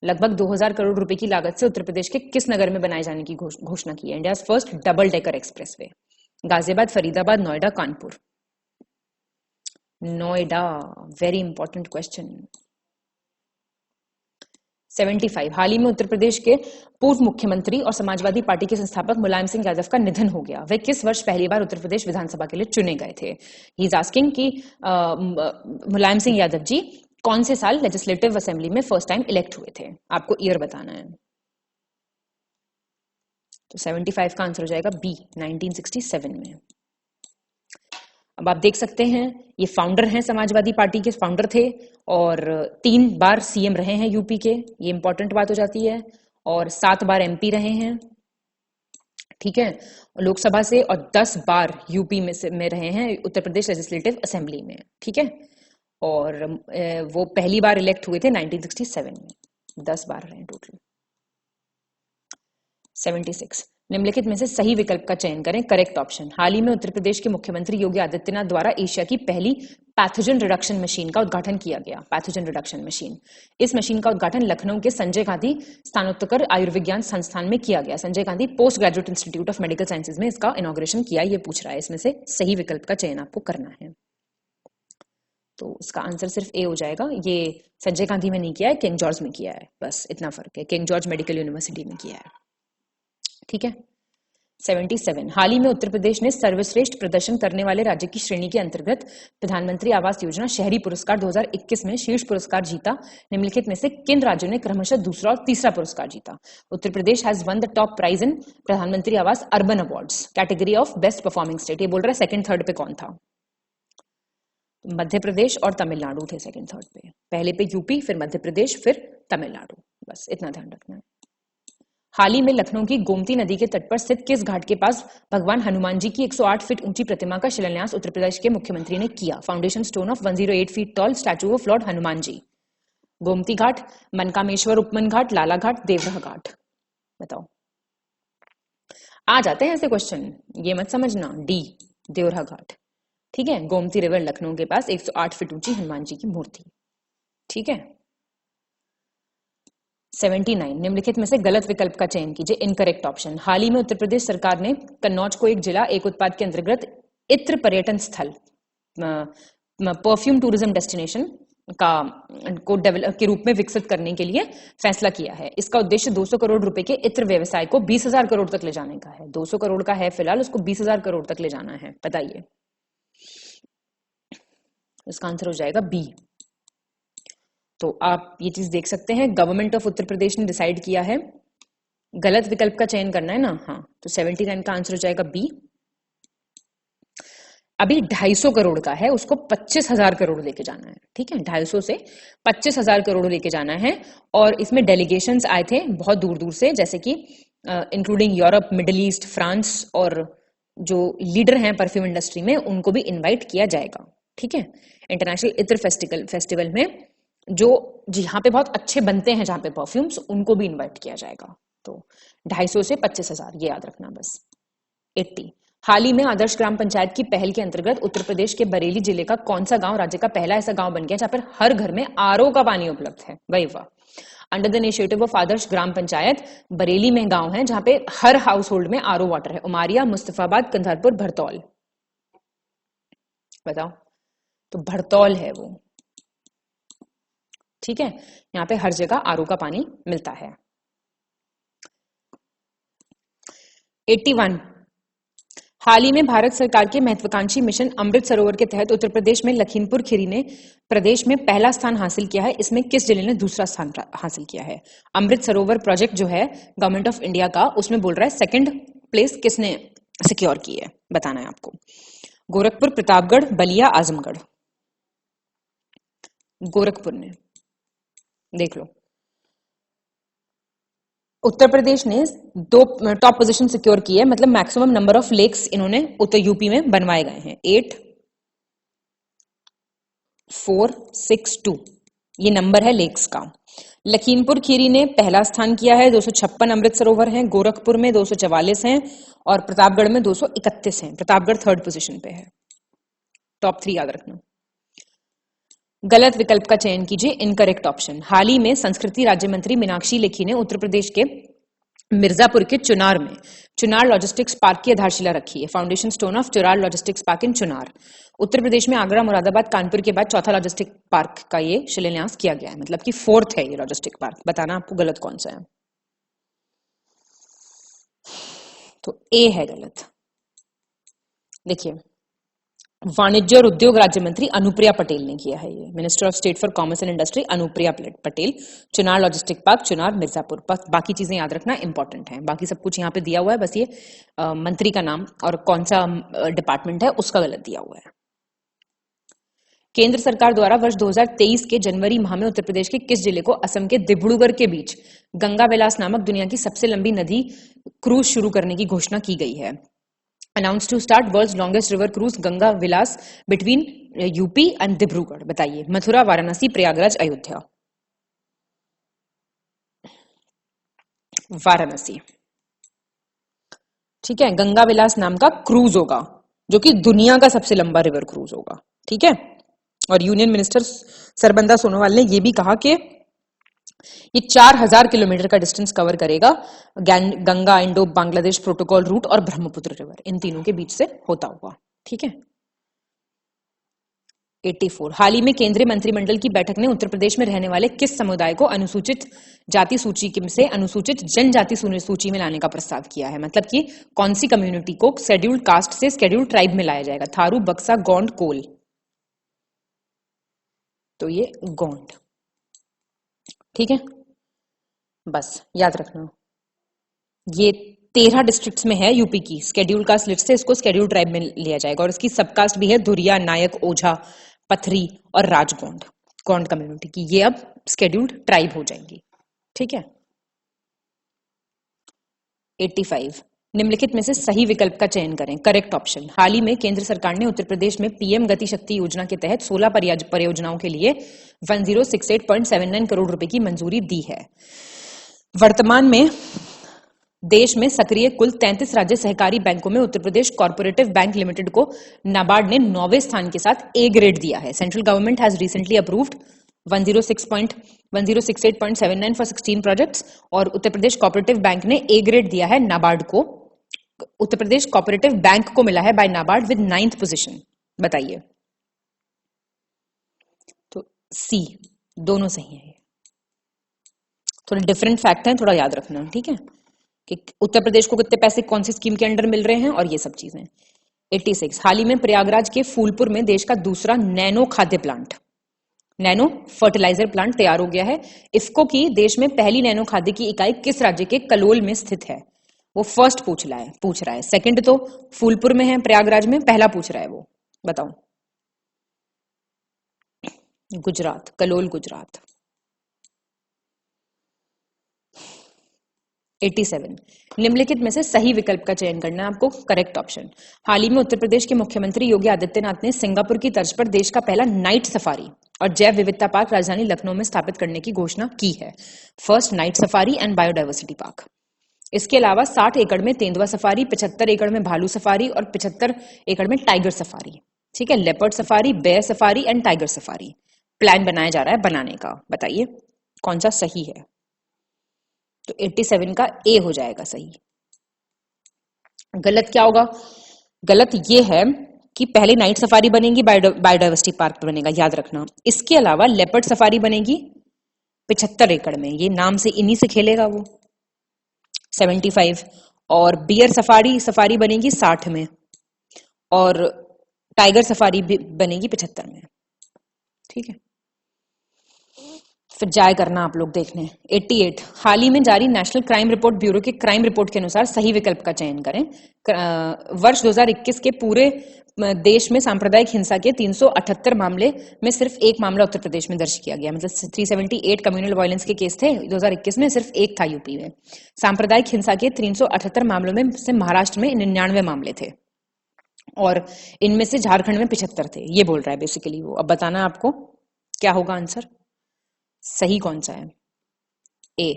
लगभग 2000 करोड़ रुपए की लागत से उत्तर प्रदेश के किस नगर में बनाए जाने की घोषणा की है? India first double decker expressway. Ghaziabad, Faridabad, Noida, Kanpur. Noida, very important question. 75 हाल ही में उत्तर प्रदेश के पूर्व मुख्यमंत्री और समाजवादी पार्टी के संस्थापक मुलायम सिंह यादव का निधन हो गया। वे किस वर्ष पहली बार उत्तर प्रदेश विधानसभा के लिए चुने गए थे? ही इज आस्किंग कि मुलायम सिंह यादव जी कौन से साल लेजिस्लेटिव असेंबली में फर्स्ट टाइम इलेक्ट हुए थे? आपको ईयर बताना है। तो 75 का आंसर हो जाएगा बी, 1967 में। अब आप देख सकते हैं ये फाउंडर हैं, समाजवादी पार्टी के फाउंडर थे और 3 बार सीएम रहे हैं यूपी के, ये इंपॉर्टेंट बात हो जाती है, और 7 बार एमपी रहे हैं, ठीक है, लोकसभा से, और 10 बार यूपी में रहे हैं उत्तर प्रदेश लेजिस्लेटिव असेंबली में, ठीक है। और वो पहली बार इलेक्ट हुए थे 1967 में, 10 बार रहे टोटल। 76 निम्नलिखित में से सही विकल्प का चयन करें। करेक्ट ऑप्शन, हाल ही में उत्तर प्रदेश के मुख्यमंत्री योगी आदित्यनाथ द्वारा एशिया की पहली पैथोजन रिडक्शन मशीन का उद्घाटन किया गया। पैथोजन रिडक्शन मशीन, इस मशीन का उद्घाटन लखनऊ के संजय गांधी स्नातकोत्तर आयुर्विज्ञान संस्थान में किया गया। Sanjay Gandhi post graduate institute of medical sciences में इसका इनॉग्रेशन किया। ये पूछ रहा है, इसमें से सही विकल्प का चयन आपको करना है। तो इसका आंसर सिर्फ ए हो जाएगा। ये संजय गांधी में नहीं किया है, किंग जॉर्ज में किया है, बस इतना फर्क है, किंग जॉर्ज मेडिकल यूनिवर्सिटी में किया है, ठीक है। 77 हाल ही में उत्तर प्रदेश ने सर्वश्रेष्ठ प्रदर्शन करने वाले राज्य की श्रेणी के अंतर्गत प्रधानमंत्री आवास योजना शहरी पुरस्कार 2021 में शीर्ष पुरस्कार जीता। निम्नलिखित में से किन राज्यों ने क्रमशः दूसरा और तीसरा पुरस्कार जीता? Uttar Pradesh has won the top prize in Pradhanmantri Awas urban awards category of best performing state. ये बोल रहा है सेकंड थर्ड पे कौन था? मध्य प्रदेश और तमिलनाडु थे सेकंड थर्ड पे, पहले पे यूपी, फिर मध्य प्रदेश, फिर तमिलनाडु, बस इतना ध्यान रखना है। हाल ही में लखनऊ की गोमती नदी के तट पर स्थित किस घाट के पास भगवान हनुमान जी की 108 फीट ऊंची प्रतिमा का शिलान्यास उत्तर प्रदेश के मुख्यमंत्री ने किया? Foundation stone of 108 feet tall statue of lord Hanuman ji. Gomti Ghat, Mankameshwar Upvan Ghat, लाला घाट, देवराह घाट। बताओ, आ जाते हैं ऐसे क्वेश्चन, ये मत समझना। डी, देवराह घाट, ठीक है। गोमती रिवर लखनऊ के पास 108 फीट ऊंची हनुमान जी की मूर्ति, ठीक है। 79 निम्नलिखित में से गलत विकल्प का चयन कीजिए। इनकरेक्ट ऑप्शन, हाल ही में उत्तर प्रदेश सरकार ने कन्नौज को एक जिला एक उत्पाद के अंतर्गत इत्र पर्यटन स्थल परफ्यूम टूरिज्म डेस्टिनेशन को डेवलप के रूप में विकसित करने के लिए फैसला किया है। इसका उद्देश्य 200 करोड़ रुपए के इत्र व्यवसाय को 20,000 करोड़ तक ले जाने का है। 200 करोड़ का है फिलहाल, उसको 20,000 करोड़ तक ले जाना है। बताइए, इसका आंसर हो जाएगा बी। तो आप ये चीज देख सकते हैं, गवर्नमेंट ऑफ उत्तर प्रदेश ने डिसाइड किया है, गलत विकल्प का चयन करना है ना, हाँ। तो 79 का आंसर हो जाएगा बी। अभी 250 करोड़ का है, उसको 25,000 करोड़ लेके जाना है, ठीक है। 250 से 25,000 करोड़ लेके जाना है। और इसमें डेलीगेशंस आए थे बहुत दूर दूर से, जैसे कि including Europe, middle east, France, और जो लीडर हैं परफ्यूम इंडस्ट्री में उनको भी इन्वाइट किया जाएगा, ठीक है। इंटरनेशनल इत्र फेस्टिवल में जो जहां पे बहुत अच्छे बनते हैं, जहां पे परफ्यूम्स, उनको भी इनवाइट किया जाएगा। तो 250 से 25,000, ये याद रखना बस। 80 हाल ही में आदर्श ग्राम पंचायत की पहल के अंतर्गत उत्तर प्रदेश के बरेली जिले का कौन सा गांव राज्य का पहला ऐसा गांव बन गया जहां पर हर घर में आरओ का पानी उपलब्ध है? वही वाह। Under the initiative of Adarsh Gram panchayat Bareilly में गांव है जहां पे हर हाउस होल्ड में आरओ वाटर है। उमारिया, मुस्तफाबाद, कंधारपुर, भरतौल। बताओ, तो भरतौल है वो, ठीक है। यहाँ पे हर जगह आरओ का पानी मिलता है। 81 हाल ही में भारत सरकार के महत्वाकांक्षी मिशन अमृत सरोवर के तहत उत्तर प्रदेश में लखीमपुर खीरी ने प्रदेश में पहला स्थान हासिल किया है। इसमें किस जिले ने दूसरा स्थान हासिल किया है? अमृत सरोवर प्रोजेक्ट जो है गवर्नमेंट ऑफ इंडिया का, उसमें बोल रहा है सेकंड प्लेस किसने सिक्योर की है, बताना है आपको। गोरखपुर, प्रतापगढ़, बलिया, आजमगढ़। गोरखपुर ने, देख लो। उत्तर प्रदेश ने दो टॉप पोजीशन सिक्योर की है, मतलब मैक्सिमम नंबर ऑफ लेक्स इन्होंने उत्तर यूपी में बनवाए गए हैं। 8, 4, 6, 2 ये नंबर है लेक्स का। लखीमपुर खीरी ने पहला स्थान किया है, 256 अमृत सरोवर हैं। गोरखपुर में 244 हैं और प्रतापगढ़ में 231 हैं। प्रतापगढ़ थर्ड पोजीशन पे है। टॉप 3 याद रखना। गलत विकल्प का चयन कीजिए, इनकरेक्ट ऑप्शन। हाल ही में संस्कृति राज्य मंत्री मीनाक्षी लेखी ने उत्तर प्रदेश के मिर्जापुर के चुनार में चुनार लॉजिस्टिक्स पार्क की आधारशिला रखी है। Foundation stone of Chunar logistics park in Chunar. Uttar Pradesh में आगरा, मुरादाबाद, कानपुर के बाद चौथा लॉजिस्टिक पार्क का ये शिलान्यास किया गया है, मतलब कि 4th है ये लॉजिस्टिक पार्क। बताना आपको गलत कौन सा है। तो ए है गलत। देखिए, वाणिज्य और उद्योग राज्य मंत्री अनुप्रिया पटेल ने किया है ये। Minister of state for commerce and industry Anupriya Patel. Chunar logistic park, Chunar, Mirzapur. बाकी चीजें याद रखना इंपॉर्टेंट है। बाकी सब कुछ यहाँ पे दिया हुआ है, बस ये मंत्री का नाम और कौन सा डिपार्टमेंट है उसका गलत दिया हुआ है। केंद्र सरकार द्वारा वर्ष 2023 के जनवरी माह में उत्तर प्रदेश के किस जिले को असम के डिब्रूगढ़ के बीच गंगा विलास नामक दुनिया की सबसे लंबी नदी क्रूज शुरू करने की घोषणा की गई है? Announced to start world's longest river cruise Ganga Vilas between UP and Dibrugarh. बताइए, मथुरा, वाराणसी, प्रयागराज, अयोध्या। वाराणसी। ठीक है, गंगा विलास नाम का क्रूज होगा जो कि दुनिया का सबसे लंबा रिवर क्रूज होगा। ठीक है, और यूनियन मिनिस्टर सरबंदा सोनोवाल ने यह भी कहा कि ये 4000 किलोमीटर का डिस्टेंस कवर करेगा। Ganga, Indo Bangladesh protocol root और ब्रह्मपुत्र रिवर, इन तीनों के बीच से होता हुआ। ठीक है। 84। हाल ही में केंद्रीय मंत्रिमंडल की बैठक ने उत्तर प्रदेश में रहने वाले किस समुदाय को अनुसूचित जाति सूची से अनुसूचित जनजाति सूची में लाने का प्रस्ताव किया है? मतलब कि कौन सी कम्युनिटी को शेड्यूल्ड कास्ट से शेड्यूल्ड ट्राइब में लाया जाएगा? थारू, बक्सा, गोंड, कोल। तो ये गोंड। ठीक है, बस याद रखना। ये 13 डिस्ट्रिक्ट्स में है यूपी की। शेड्यूल कास्ट लिस्ट से इसको शेड्यूल ट्राइब में लिया जाएगा और इसकी सबकास्ट भी है धुरिया, नायक, ओझा, पथरी और राजगोंड। गोंड कम्युनिटी की ये अब शेड्यूल्ड ट्राइब हो जाएंगी। ठीक है। 85। निम्नलिखित में से सही विकल्प का चयन करें। Correct option. हाल ही में केंद्र सरकार ने उत्तर प्रदेश में पीएम गति शक्ति योजना के तहत 16 परियोजनाओं के लिए 1068.79 करोड़ रुपए की मंजूरी दी है। वर्तमान में देश में सक्रिय कुल 33 राज्य सहकारी बैंकों में Uttar Pradesh corporative bank limited को नाबार्ड ने 9वें स्थान के साथ ए ग्रेड दिया है। Central government has recently approved 1068.79 for 16 projects और उत्तर प्रदेश कोऑपरेटिव बैंक ने ए ग्रेड दिया है नाबार्ड को। उत्तर प्रदेश कोऑपरेटिव बैंक को मिला है bye NABARD with 9th position. बताइए। तो सी, दोनों सही है। थोड़े डिफरेंट फैक्ट हैं, थोड़ा याद रखना। ठीक है, कि उत्तर प्रदेश को कितने पैसे कौन सी स्कीम के अंडर मिल रहे हैं और ये सब चीजें। 86। हाल ही में प्रयागराज के फूलपुर में देश का दूसरा नैनो खाद्य प्लांट, नैनो फर्टिलाइजर प्लांट तैयार हो गया है। इफ्को की देश में पहली नैनो खाद्य की इकाई किस राज्य के कलोल में स्थित है? वो फर्स्ट पूछ रहा है। सेकंड तो फूलपुर में है, प्रयागराज में। पहला पूछ रहा है वो, बताओ। गुजरात, कलोल, गुजरात। 87। निम्नलिखित में से सही विकल्प का चयन करना है आपको। Correct option. हाल ही में उत्तर प्रदेश के मुख्यमंत्री योगी आदित्यनाथ ने सिंगापुर की तर्ज पर देश का पहला नाइट सफारी और जैव विविधता पार्क राजधानी लखनऊ में स्थापित करने की घोषणा की है। First night safari and biodiversity park. इसके अलावा 60 एकड़ में तेंदुआ सफारी, 75 एकड़ में भालू सफारी और 75 एकड़ में टाइगर सफारी। ठीक है, leopard safari, bear safari and tiger safari plan बनाया जा रहा है बनाने का। बताइए कौन सा सही है? तो 87 का ए हो जाएगा सही। गलत क्या होगा? गलत ये है कि पहले नाइट सफारी बनेगी, बायोडाइवर्सिटी पार्क बनेगा, याद रखना। इसके अलावा लेपर्ड सफारी बनेगी 75 एकड़ में, ये नाम से इन्हीं से खेलेगा वो। 75। और बियर सफारी बनेगी 60 में। और टाइगर सफारी भी बनेगी 75 में। ठीक है, फिर जाए करना आप लोग देखने। 88 हाल ही में जारी नेशनल क्राइम रिपोर्ट ब्यूरो के क्राइम रिपोर्ट के अनुसार सही विकल्प का चयन करें। वर्ष 2021 के पूरे देश में सांप्रदायिक हिंसा के 378 मामले में सिर्फ एक मामला उत्तर प्रदेश में दर्ज किया गया। मतलब 378 कम्युनल वायलेंस के केस थे 2021 में, सिर्फ एक था यूपी में। सांप्रदायिक हिंसा के 378 मामलों में से महाराष्ट्र में 99 मामले थे और इनमें से झारखंड में 75 थे। ये बोल रहा है बेसिकली वो। अब बताना आपको क्या होगा आंसर, सही कौन सा है। ए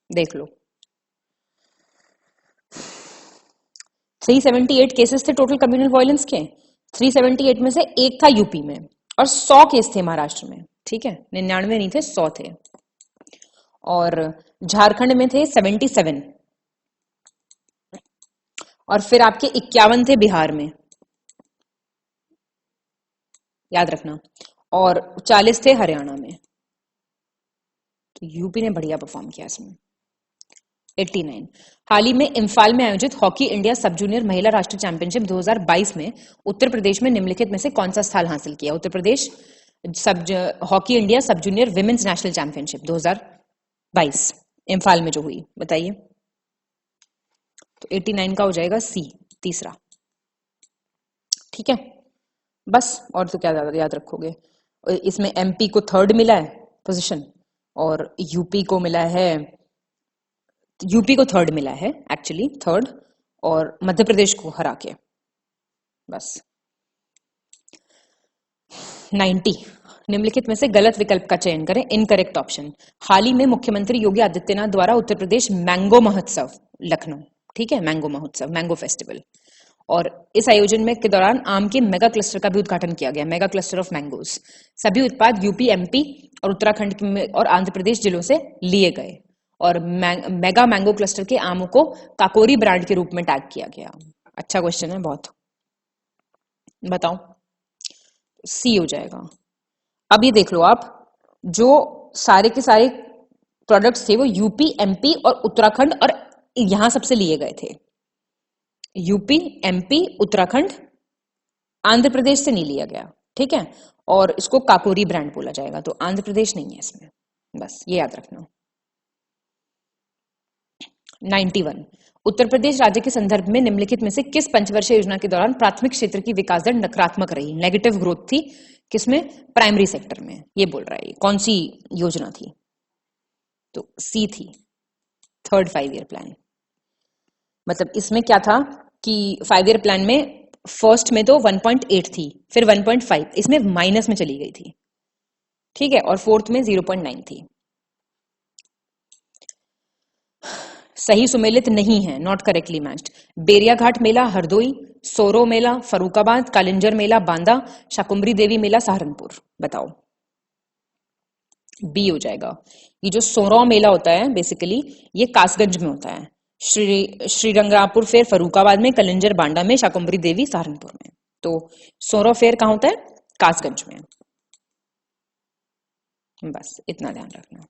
देख लो, 378 केसेस थे टोटल कम्युनल वायलेंस के। 378 में से एक था यूपी में और 100 केस थे महाराष्ट्र में। ठीक है, 99 नहीं थे, 100 थे। और झारखंड में थे 77 और फिर आपके 51 थे बिहार में, याद रखना, और 40 थे हरियाणा में। तो यूपी ने बढ़िया परफॉर्म किया इसमें। 89 हाल ही में इम्फाल में आयोजित हॉकी इंडिया सब जूनियर महिला राष्ट्रीय चैंपियनशिप 2022 में उत्तर प्रदेश में निम्नलिखित में से कौन सा स्थान हासिल किया। Uttar Pradesh hockey India sub junior women's national championship 2022 Imphal में जो हुई, बताइए। तो 89 का हो जाएगा सी, तीसरा। ठीक है, बस और तो क्या याद रखोगे। इसमें एमपी को 3rd मिला है पोजीशन और यूपी को 3rd मिला है एक्चुअली, 3rd, और मध्य प्रदेश को हरा के, बस। 90 निम्नलिखित में से गलत विकल्प का चयन करें। इनकरेक्ट ऑप्शन, हाल ही में मुख्यमंत्री योगी आदित्यनाथ द्वारा उत्तर प्रदेश मैंगो महोत्सव लखनऊ, ठीक है, मैंगो महोत्सव, मैंगो फेस्टिवल, और इस आयोजन में के दौरान आम के मेगा क्लस्टर का भी उद्घाटन किया गया, मेगा क्लस्टर ऑफ मैंगोज। सभी उत्पाद यूपी, एमपी और उत्तराखंड और आंध्र प्रदेश जिलों से लिए गए और मेगा मैंगो क्लस्टर के आमों को काकोरी ब्रांड के रूप में टैग किया गया। अच्छा क्वेश्चन है बहुत, बताओ। सी हो जाएगा। अब ये देख लो आप, जो सारे के सारे प्रोडक्ट्स थे वो यूपी, एमपी और उत्तराखंड और यहां सबसे लिए गए थे। यूपी, एमपी, उत्तराखंड, आंध्र प्रदेश से नहीं लिया गया। ठीक है, और इसको काकोरी ब्रांड बोला जाएगा, तो आंध्र प्रदेश नहीं है इसमें, बस ये याद रखना। 91 उत्तर प्रदेश राज्य के संदर्भ में निम्नलिखित में से किस पंचवर्षीय योजना के दौरान प्राथमिक क्षेत्र की विकास दर नकारात्मक रही, नेगेटिव ग्रोथ थी, किसमें, प्राइमरी सेक्टर में। ये बोल रहा है, कौन सी योजना थी, तो सी थी, 3rd 5 ईयर प्लान। मतलब इसमें क्या था कि 5 ईयर प्लान में फर्स्ट में तो 1.8 थी, फिर 1.5, इसमें माइनस में चली गई थी। ठीक है, और 4th में 0.9 थी। सही सुमेलित नहीं है, नॉट करेक्टली मैच्ड। बेरिया घाट मेला हरदोई, सोरो मेला फरुखाबाद, कालिंजर मेला बांदा, शाकुंभरी देवी मेला सहारनपुर, बताओ। बी हो जाएगा। ये जो सोरो मेला होता है बेसिकली ये कासगंज में होता है, श्रीरंगरापुर फेर फरुखाबाद में, कलिंजर बांडा में, शाकुंभरी देवी सहारनपुर में। तो सोरो फेर कहाँ होता है, कासगंज में। बस इतना ध्यान रखना।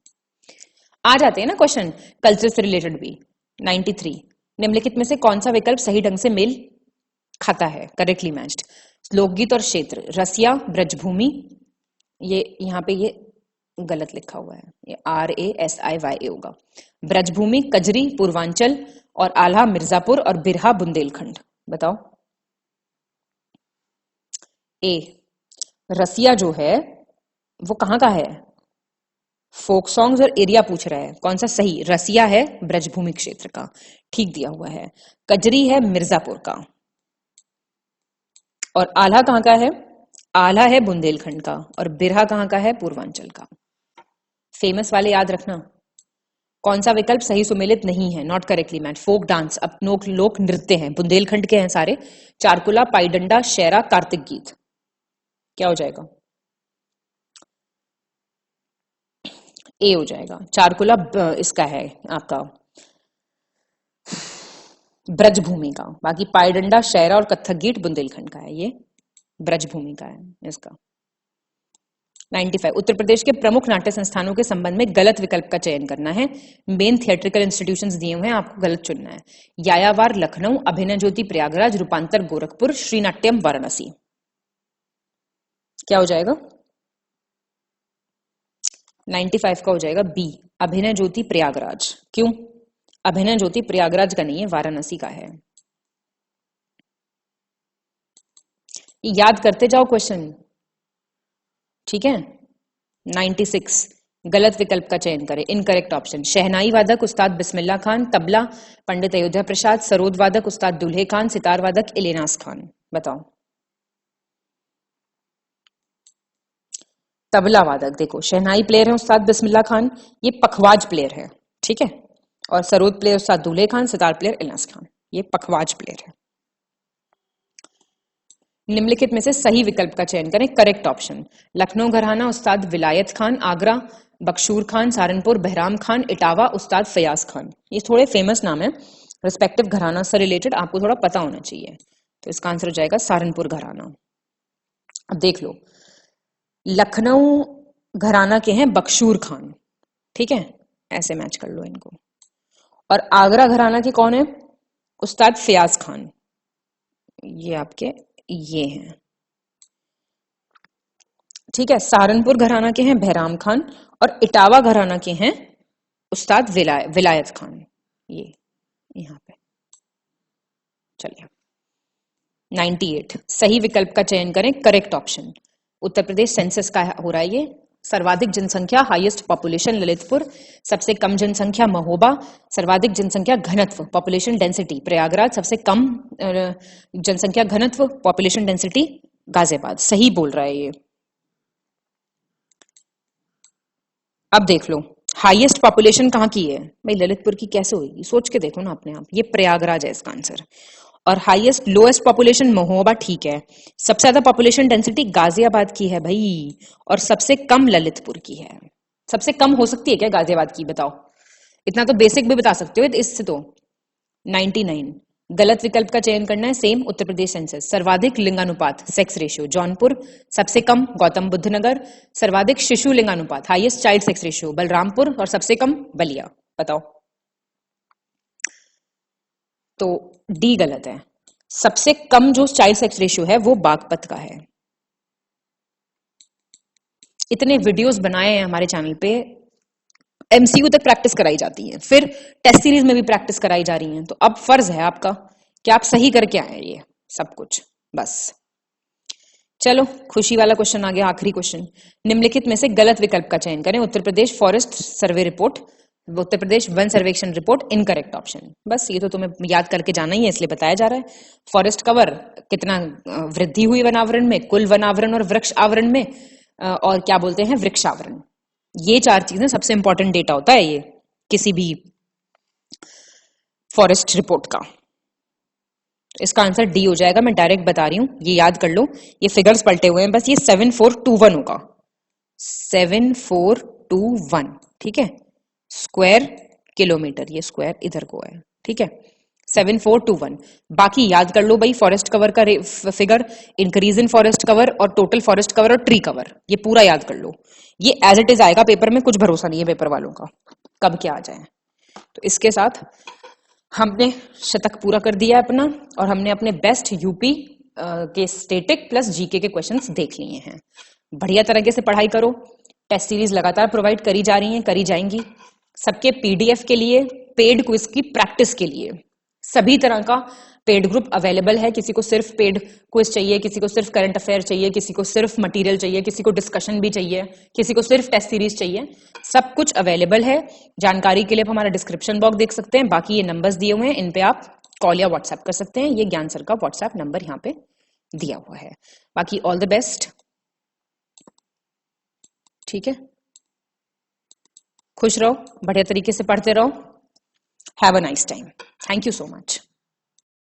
आ जाते हैं ना क्वेश्चन कल्चर से रिलेटेड भी। 93 निम्नलिखित में से कौन सा विकल्प सही ढंग से मेल खाता है, करेक्टली मैच्ड। लोकगीत और क्षेत्र, रसिया, ब्रजभूमि, ये यहाँ पे ये गलत लिखा हुआ है, ये RASIYA होगा। ब्रजभूमि, कजरी, पूर्वांचल और आल्हा मिर्जापुर और बिरहा बुंदेलखंड, बताओ। ए रसिया जो है वो कहाँ का है, फोक सॉन्ग्स और एरिया पूछ रहा है, कौन सा सही। रसिया है ब्रजभूमि क्षेत्र का, ठीक दिया हुआ है। कजरी है मिर्जापुर का, और आल्हा कहाँ का है, आल्हा है बुंदेलखंड का, और बिरहा कहाँ का है, पूर्वांचल का। फेमस वाले याद रखना। कौन सा विकल्प सही सुमेलित नहीं है, not correctly match. Folk dance, अब लोक नृत्य हैं, बुंदेलखंड के हैं सारे। चारकुला, पाईडंडा, शेरा, कार्तिक गीत, क्या हो जाएगा, ए हो जाएगा। चारकुला इसका है आपका ब्रजभूमि का, बाकी पाईडंडा, शेरा और कथक गीत बुंदेलखंड का है, ये ब्रजभूमि का है इसका। 95 उत्तर प्रदेश के प्रमुख नाट्य संस्थानों के संबंध में गलत विकल्प का चयन करना है। मेन थिएट्रिकल इंस्टीट्यूशंस दिए हुए हैं, आपको गलत चुनना है। यायावार लखनऊ, अभिनय ज्योति प्रयागराज, रूपांतर गोरखपुर, श्रीनाट्यम वाराणसी। क्या हो जाएगा? 95 का हो जाएगा बी, अभिनय ज्योति प्रयागराज। क्यों? अभिनय ज्योति प्रयागराज का नहीं है, वाराणसी का है। याद करते जाओ क्वेश्चन, ठीक है। 96 गलत विकल्प का चयन करें, इनकरेक्ट ऑप्शन। शहनाई वादक उस्ताद बिस्मिल्लाह खान, तबला पंडित अयोध्या प्रसाद, सरोद वादक उस्ताद दुल्हे खान, सितार वादक इलेनास खान। बताओ। तबला वादक, देखो शहनाई प्लेयर है उस्ताद बिस्मिल्लाह खान, ये पखवाज प्लेयर है, ठीक है। और सरोद प्लेयर उस्ताद दुल्हे खान, सितार प्लेयर इलेनास खान, ये पखवाज प्लेयर है। निम्नलिखित में से सही विकल्प का चयन करें, करेक्ट ऑप्शन। लखनऊ घराना उस्ताद विलायत खान, आगरा बख्शूर खान, सहारनपुर बहराम खान, इटावा उस्ताद फयाज खान। ये थोड़े फेमस नाम है, रिस्पेक्टिव घराना से रिलेटेड आपको थोड़ा पता होना चाहिए। तो इसका आंसर हो जाएगा सहारनपुर घराना। अब देख लो, लखनऊ घराना के हैं बख्शूर खान, ठीक है, ऐसे मैच कर लो इनको। और आगरा घराना के कौन है? उस्ताद फयाज खान, ये आपके ये हैं, ठीक है। सहारनपुर घराना के हैं बहराम खान और इटावा घराना के हैं उस्ताद विलायत खान, ये यहां पे। चलिए 98 सही विकल्प का चयन करें, correct option. Uttar Pradesh census का हो रहा है ये। सर्वाधिक जनसंख्या हाईएस्ट पॉपुलेशन ललितपुर, सबसे कम जनसंख्या महोबा, सर्वाधिक जनसंख्या घनत्व पॉपुलेशन डेंसिटी प्रयागराज, सबसे कम जनसंख्या घनत्व पॉपुलेशन डेंसिटी गाजियाबाद। सही बोल रहा है ये। अब देख लो हाईएस्ट पॉपुलेशन कहाँ की है भाई, ललितपुर की कैसे होगी, सोच के देखो ना अपने आप। ये प्रयागराज है इसका आंसर। और हाईएस्ट लोएस्ट पॉपुलेशन महोबा, ठीक है। सबसे ज्यादा पॉपुलेशन डेंसिटी गाजियाबाद की है भाई, और सबसे कम ललितपुर की है। सबसे कम हो सकती है क्या गाजियाबाद की, बताओ। इतना तो बेसिक भी बता सकते हो इससे तो। 99 गलत विकल्प का चयन करना है, सेम उत्तर प्रदेश सेंसस। सर्वाधिक लिंगानुपात सेक्स रेशियो जौनपुर, सबसे कम गौतम बुद्ध नगर, सर्वाधिक शिशु लिंगानुपात highest child sex ratio Balrampur, और सबसे कम बलिया। बताओ। तो डी गलत है। सबसे कम जो चाइल्ड सेक्स रेशियो है वो बागपत का है। इतने वीडियोस बनाए हैं हमारे चैनल पे, एमसीक्यू तक प्रैक्टिस कराई जाती है, फिर टेस्ट सीरीज में भी प्रैक्टिस कराई जा रही है। तो अब फर्ज है आपका कि आप सही करके आए ये सब कुछ, बस। चलो खुशी वाला क्वेश्चन आ गया, आखिरी क्वेश्चन। निम्नलिखित में से गलत विकल्प का चयन करें। Uttar Pradesh forest survey report, Uttar प्रदेश वन सर्वेक्षण रिपोर्ट, इनकरेक्ट ऑप्शन। बस ये तो तुम्हें याद करके जाना ही है, इसलिए बताया जा रहा है। फॉरेस्ट कवर कितना वृद्धि हुई वन आवरण में, कुल वन आवरण और वृक्ष आवरण में, और क्या बोलते हैं वृक्षावरण। ये चार चीजें सबसे इंपॉर्टेंट डेटा होता है ये किसी भी फॉरेस्ट रिपोर्ट का। इसका आंसर डी हो जाएगा, मैं डायरेक्ट बता रही हूं, ये याद कर लो। ये फिगर्स पलटे हुए हैं बस, ये 7421 होगा, 7421, ठीक है। स्क्वायर किलोमीटर, ये स्क्वायर इधर को है, ठीक है। 7421 बाकी याद कर लो भाई। फॉरेस्ट कवर का figure, increase in forest cover और टोटल फॉरेस्ट कवर और ट्री कवर, ये पूरा याद कर लो। ये एज इट इज आएगा पेपर में, कुछ भरोसा नहीं है पेपर वालों का कब क्या आ जाए। तो इसके साथ हमने शतक पूरा कर दिया अपना, और हमने अपने बेस्ट यूपी के स्टेटिक प्लस जीके के क्वेश्चंस देख लिए हैं। बढ़िया तरीके से पढ़ाई करो, टेस्ट सीरीज लगातार प्रोवाइड करी जा रही हैं, करी जाएंगी। सबके पीडीएफ के लिए, पेड क्विज की प्रैक्टिस के लिए सभी तरह का पेड ग्रुप अवेलेबल है। किसी को सिर्फ पेड क्विज चाहिए, किसी को सिर्फ करंट अफेयर चाहिए, किसी को सिर्फ मटेरियल चाहिए, किसी को डिस्कशन भी चाहिए, किसी को सिर्फ टेस्ट सीरीज चाहिए, सब कुछ अवेलेबल है। जानकारी के लिए आप हमारा डिस्क्रिप्शन बॉक्स देख सकते हैं। बाकी ये नंबर्स दिए हुए हैं, इन पे आप कॉल या व्हाट्सएप कर सकते हैं। ये ज्ञान सर का व्हाट्सएप नंबर यहाँ पे दिया हुआ है। बाकी ऑल द बेस्ट, ठीक है। खुश रहो, बढ़िया तरीके से पढ़ते रहो। Have a nice time. Thank you so much.